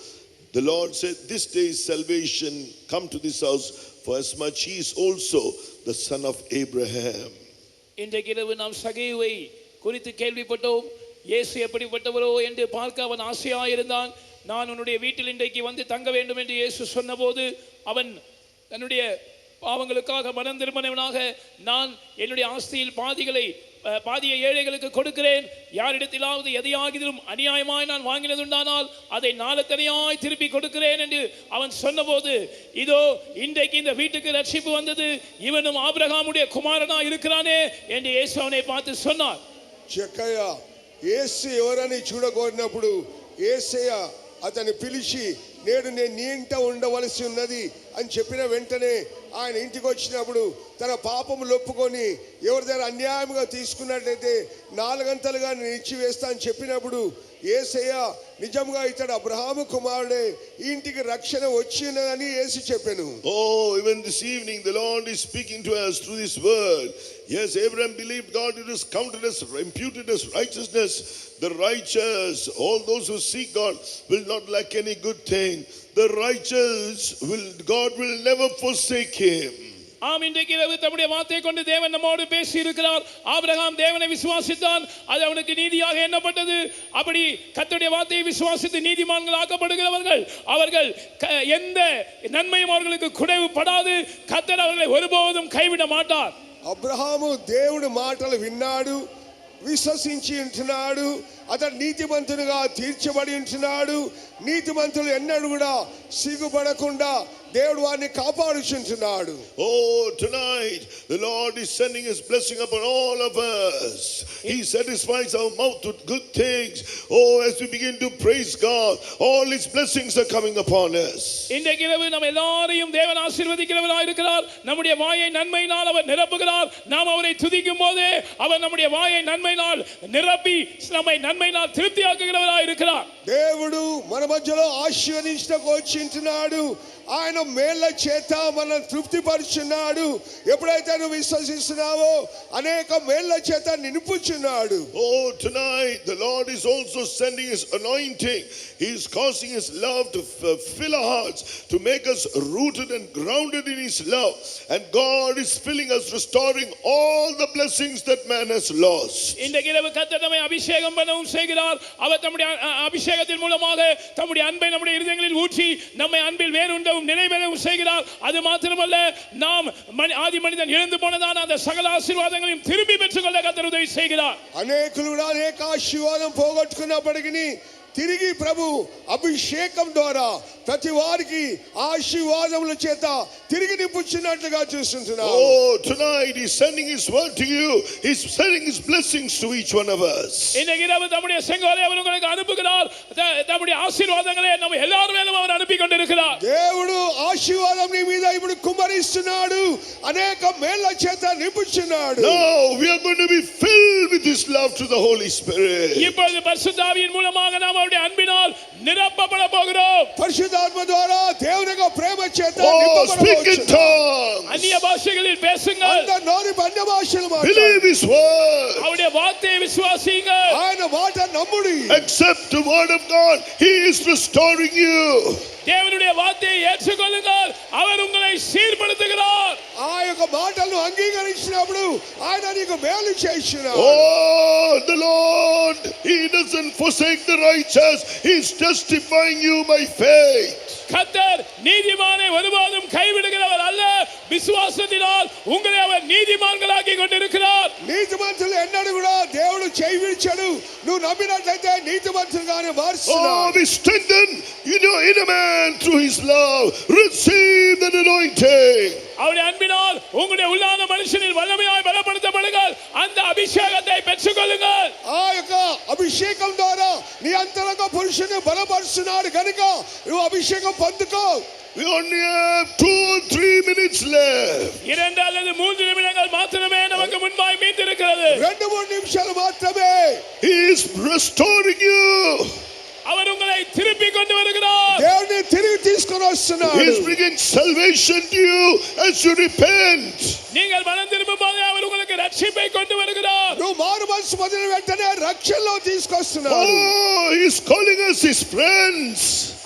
The Lord said, this day is salvation come to this house, for as much he is also the son of Abraham. இன்றைக்கு இரவு நாம் சகேயுவை குறித்து கேள்விப்பட்டோம். இயேசு எப்படிப்பட்டவரோ என்று பார்க்க அவன் ஆசையாயிருந்தான். நான் உன்னுடைய வீட்டில் இன்றைக்கு வந்து தங்க வேண்டும் என்று இயேசு சொன்னபோது அவன் தன்னுடைய பாவங்களுக்காக மனம் திரும்பினவனாக, நான் என்னுடைய ஆஸ்தியில் பாதியை ஏழைகளுக்கு கொடுக்கிறேன், யாரிடத்திலாவது எதையாகிலும் அநியாயமாய் நான் வாங்கினதுண்டானால் அதை நாளத்தனையாய் திருப்பி கொடுக்கிறேன் என்று அவன் சொன்னபோது, இதோ இன்றைக்கு இந்த வீட்டுக்கு ரட்சிப்பு வந்தது, இவனும் ஆபிரகாமுடைய குமாரனா இருக்கிறானே என்று இயேசு அவனை பார்த்து சொன்னார். జక్కయ్య యేసు ఎవరని చూడగోరినప్పుడు యేసయ్య అతన్ని పిలిచి నేడు నేను నీ ఇంట ఉండవలసి ఉన్నది అని చెప్పిన వెంటనే ఆయన ఇంటికి వచ్చినప్పుడు తన పాపములు ఒప్పుకొని ఎవరి దగ్గర అన్యాయంగా తీసుకున్నట్లయితే 4 గంటలుగా నేను ఇచ్చివేస్తా అని చెప్పినప్పుడు యేసయ్య నిజంగా ఇతడు అబ్రహాము కుమారుడే, ఈ ఇంటికి రక్షణ వచ్చినదని యేసు చెప్పాను. Oh, even this evening the Lord is speaking to us through this word. Yes, Abraham believed God, it is counted as imputed as righteousness. The righteous, all those who seek God, will not lack any good thing. The righteous God will never forsake him. ஆம், இன்றைக்கு இரவு தம்முடைய வார்த்தை கொண்டு தேவன் நம்மோடு பேசி இருக்கிறார். ஆபிரகாம் தேவனை விசுவாசித்தான், அது அவனுக்கு நீதியாக எண்ணப்பட்டது. அப்படி கர்த்தருடைய வார்த்தையை விசுவாசித்து நீதிமான்கள் ஆக்கப்படுகிறவர்கள், அவர்கள் எந்த நன்மையும் அவர்களுக்கு குறைவுபடாது. கர்த்தர் அவர்களை ஒருபோதும் கைவிட மாட்டார். అబ్రహాము దేవుడి మాటలు విన్నాడు, విశ్వసించి ఉంటున్నాడు, అతడు నీతిమంతునిగా తీర్చబడి ఉంటున్నాడు. నీతిమంతులు ఎన్నడూ కూడా సిగ్గుపడకుండా దేవుడు వారిని కాపాడుచుంటున్నాడు. Oh, tonight the Lord is sending his blessing upon all of us. He satisfies our mouth with good things. Oh, as we begin to praise God, all his blessings are coming upon us. இன்றைக்கு இரவு நம்ம எல்லாரையும் தேவன் ஆசீர்வதிக்கிறவராய் இருக்கிறார். நம்முடைய வாயை நன்மையினால் அவர் நிரப்புகிறார். நாம் அவரை துதிக்கும் போது அவர் நம்முடைய வாயை நன்மையினால் நிரப்பி நம்மை நன்மையினால் திருப்தியாக்குகிறவராய் இருக்கிறார். దేవుడు మన మధ్యలో ఆశీర్వదించడానికి వచ్చింటున్నాడు. ఆయన మేళ్ళ చేత మనం తృప్తిపరుచున్నాడు. ఎప్పుడైతే నువ్వు విశ్వసిస్తున్నావో అనేక మేళ్ళ చేత నింపుచున్నాడు. Oh, tonight the Lord is also sending his anointing. He is causing his love to fill our hearts, to make us rooted and grounded in his love. And God is filling us, restoring all the blessings that man has lost. இன்றைக்கு இரவு கர்த்தர் நம்மை அபிஷேகம் பண்ணவும் செய்கிறார். அவர் தம்முடைய அபிஷேகத்தின் மூலமாக தம்முடைய அன்பை நம்முடைய இதயங்களில் ஊற்றி நம்மை அன்பில் வேறுண்டவும் நிறைவேறவும் செய்கிறார். அது மாத்திரமல்ல, நாம் ஆதி மனிதன் இழந்து போனதான அந்த சகல ஆசீர்வாதங்களையும் திரும்பி பெற்றுக்கொள்ள கர்த்தர் உதவி செய்கிறார். అనేకులు కూడా అనేక ఆశీర్వాదం పోగొట్టుకున్నప్పటికీ తిరిగి ప్రభు అభిషేకం ద్వారా ప్రతి వారికి ఆశీర్వాదముల చేత తిరిగి నింపుచున్నట్లుగా చూస్తున్నాం. Oh, tonight he's sending his word to you. He's sending his blessings to each one of us. இன்றைக்கு இரவு தம்முடைய செங்கோலை அவர் உங்களுக்கு அனுப்புகிறார். தம்முடைய ஆசீர்வாதங்களை நம்ம எல்லார் மேலும் அவர் அனுப்பி கொண்டிருக்கிறார். దేవుడు ఆశీర్వాదం నీ మీద ఇప్పుడు కుమ్మరిస్తున్నాడు, అనేక మేళ్ల చేత నింపుచున్నాడు. Now we are going to be filled with his love to the Holy Spirit. இப்பொழுது பரிசுத்த ஆவியின் மூலமாக நாம் அவருடைய அன்பினால் நிரப்பப்பட போகிறோம். పరిశుద్ధాత్మ ద్వారా దేవుని యొక్క ప్రేమ చేత నింపబడబోతున్నాం. అన్య భాషகளில் பேசுங்கள். அந்த நோரி அந்நிய భాషలు మాట్లాడు. Believe his word. அவருடைய வார்த்தையை விசுவாசியுங்கள். ఆయన మాట నమ్ముడి. Accept the word of God. He is restoring you. தேவனுடைய வார்த்தையை ஏற்றுக்கொள்ளுங்கள். அவர் உங்களை சீர்படுத்துகிறார். ఆ యొక్క మాటలను అంగీకరించినప్పుడు ఆయన నీకు మేలు చేస్తున్నాడు. Oh, the Lord, he doesn't forsake the righteous. He is justifying you by faith. கர்த்தர் நீதிமானை ஒருபோதும் கைவிடுகிறவர் அல்ல, விசுவாசத்தினால் உங்களை அவர் நீதிமான்களாக்கி கொண்டிருக்கிறார். నీతిమంతులు ఎన్నడూ కూడా దేవుడు చేయి విడిచాడు. నువ్వు నమ్మినట్లయితే నీతిమంతులుగానే మారుస్తున్నాడు. Oh, be strengthened in your inner man through his love. Receive the anointing. அவருடைய அன்பினால் உங்களுடைய உள்ளான மனுஷனில் வல்லமையாய் பலப்படுத்தப்படுங்கள். அந்த அபிஷேகத்தை பெற்றுக்கொள்ளுங்கள். ఆ యొక్క అభిషేకం ద్వారా నీ అంతరంగ పురుషుని బలపరుస్తున్నాడు కనుక నువ్వు అభిషేకం పొందుకో. We only have 2 or 3 minutes left. 2 அல்லது 3 நிமிடங்கள் மாத்திரமே நமக்கு முன்பாய் மீந்திருக்கிறது. 2-3 நிமிஷாలు మాత్రమే. He is restoring you. அவர் உங்களை திருப்பி கொண்டு வருகிறார். దేవుని తిరిగి తీసుకొని వస్తున్నాడు. He is bringing salvation to you as you repent. நீங்கள் மனம் திரும்பும்போது அவர் உங்களுக்கு ரட்சிப்பை கொண்டு வருகிறார். నువ్వు మారు మనసు పొందిన వెంటనే రక్షణలో తీసుకొస్తున్నాడు. Oh, he is calling us his friends.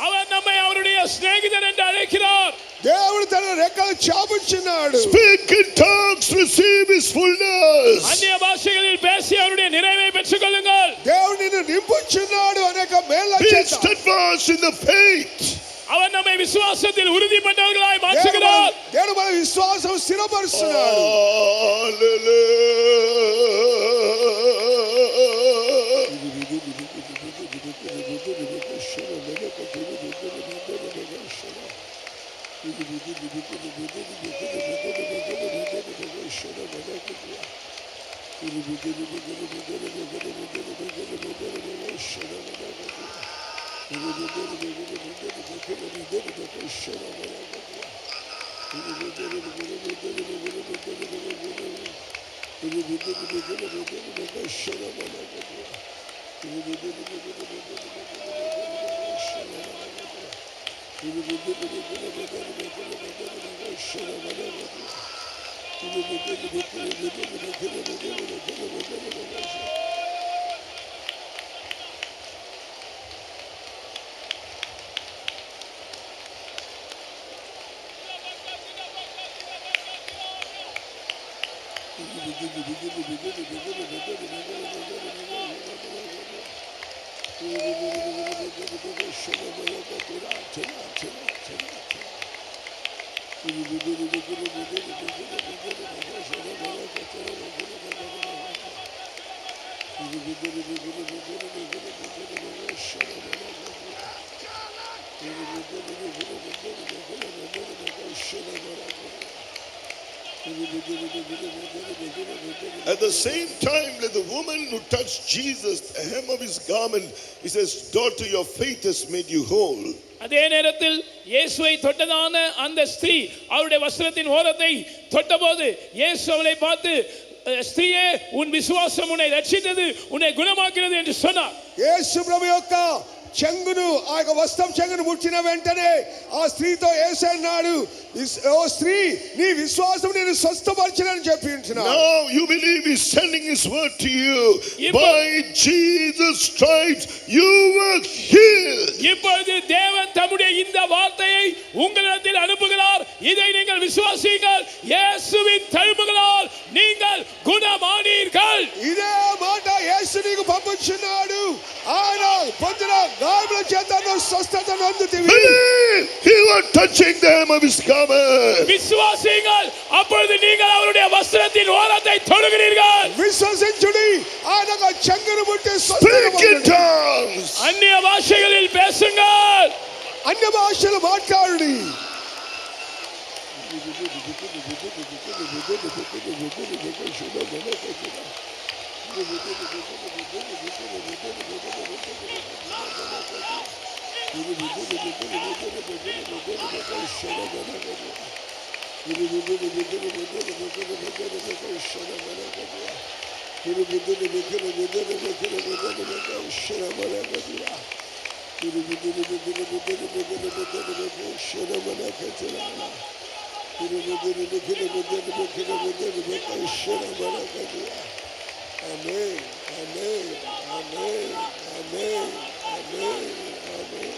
அவர் நம்மை அவருடைய சிநேகிதர் என்று அழைக்கிறார். దేవుడు తన రెక్కలు చాపుచున్నాడు. Speak in tongues, receive his fullness. అన్య భాషகளில் பேசி அவருடைய நிறைவை பெற்றுக்கொள்ளுங்கள். దేవుడు నిన్ను నింపుచున్నాడు అనేక మేళ్ల చేత. Be steadfast in the faith. அவர் நம்மை விசுவாசத்தில் உறுதிப்பட்டவர்களாய் மாற்றுகிறார். దేవుడు మన విశ్వాసం స్థిరపరుస్తున్నాడు. At the same time, let the woman who touched Jesus, the hem of his garment, he says, daughter, your faith has made you whole. அதே நேரத்தில் இயேசுவை தொட்டதான அந்த ஸ்திரீ அவருடைய வஸ்திரத்தின் ஓரத்தை தொட்டபோது இயேசு அவளை பார்த்து ஸ்திரீயே உன் விசுவாசம் உன்னை ரட்சித்தது உன்னை குணமாக்கினது என்று சொன்னார். యేసు ప్రభు యొక్క చెంగును ఆ యొక్క వస్త్రం చెంగును ముట్టిన వెంటనే ఆ స్త్రీతో యేసు అన్నాడు, ఓ స్త్రీ నీ విశ్వాసం నేను స్వస్థపరిచినని చెప్పి ఉంటున్నాడు. Now you believe he's sending his word to you. By Jesus' stripes you were healed. இப்பொழுது தேவன் தம்முடைய இந்த வார்த்தையை உங்களிடத்தில் அனுப்புகிறார். இதை நீங்கள் விசுவாசியுங்கள். இயேசுவின் தழும்புகளால் நீங்கள் குணமானீர்கள். ఇదే మాట యేసు నీకు పంపుచున్నాడు. ఆయన పొందిన గాయముల చేత నువ్వు స్వస్థతను పొందుతివి. You are touching the hem of his garment. விசுவாசியுங்கள். அப்பொழுது நீங்கள் அவருடைய வஸ்திரத்தின் ஓரத்தை தொடுகிறீர்கள். విశ్వసించుడి. ఆయన యొక్క చెంగును ముట్టి Speak in tongues. அந்நிய பாஷைகளில் பேசுங்கள். అన్య భాషలు మాట్లాడుడి. Amen. Amen. Amen. Amen. Amen. Amen.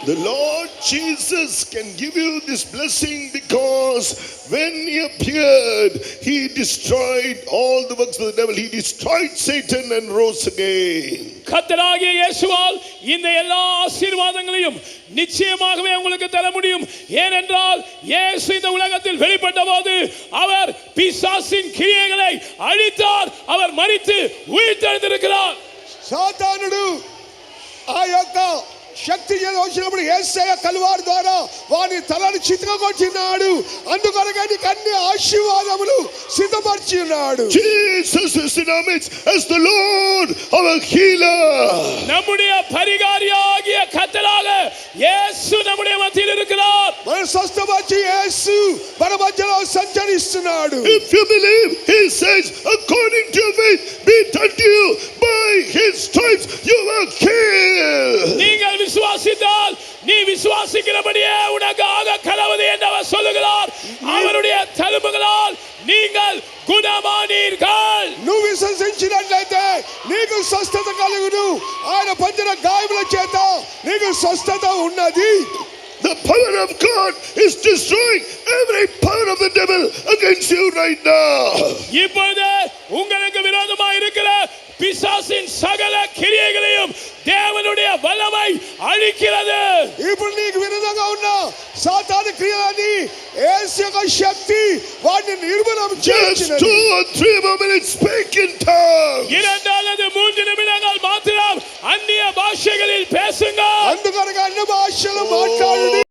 The Lord Jesus can give you this blessing because when he appeared, he destroyed all the works of the devil. He destroyed Satan and rose again. கர்த்தராகிய இயேசுவால் இந்த எல்லா ஆசீர்வாதங்களையும் நிச்சயமாகவே உங்களுக்கு தர முடியும். ஏனென்றால் இயேசு இந்த உலகத்தில் வெளிப்பட்ட போது அவர் பிசாசின் கிரியைகளை அழித்தார். அவர் மரித்து உயிர்த்தெழுந்திருக்கிறார். సాతానుడు ఆ యొక్క శక్తి వచ్చినప్పుడు యేసయ్య కలువారు ద్వారా వాని తలను చితకగొట్టినాడు. అందుకొరకే నీకు అన్ని ఆశీర్వాదములు సిద్ధపరిచి ఉన్నాడు. Jesus is in our midst as the Lord our healer. நம்முடைய பரிகாரியாகிய கர்த்தராக இயேசு நம்முடைய மத்தியில் இருக்கிறார். మన స్వస్థపరిచి యేసు మన మధ్యలో సంచరిస్తున్నాడు. If you believe, he says, according to your faith, be done to you. By his stripes you were healed. நீங்கள் விசுவாசித்தால் நீ விசுவாசிக்கிறபடியே உனக்கு ஆக கடவுது என்று அவர் சொல்லுகிறார். அவருடைய தழும்புகளால் நீங்கள் குணமானீர்கள். నువ్వు విశ్వసించినట్లయితే నీకు స్వస్థత కలుగును. ఆయన పొందిన గాయముల చేత నీకు స్వస్థత ఉన్నది. The power of God is destroying every power of the devil against you right now. இப்பொழுது உங்களுக்கு விரோதமாக இருக்கிற பிசாசின் சகல கிரியைகளையும் தேவனுடைய வல்லமை அழிக்கிறது. ఇప్పుడు నీకు విరోధంగా ఉన్న సాతాను క్రియలని యేసు యొక్క శక్తి వాటిని నిర్మూలన చేసినది. Just 2 or 3 more minutes speak in tongues. 2 அல்லது 3 நிமிடங்கள் மாத்திரம் அந்நிய பாஷைகளில் பேசுங்கள். అందుకొరకు అన్ని భాషలు మాట్లాడండి.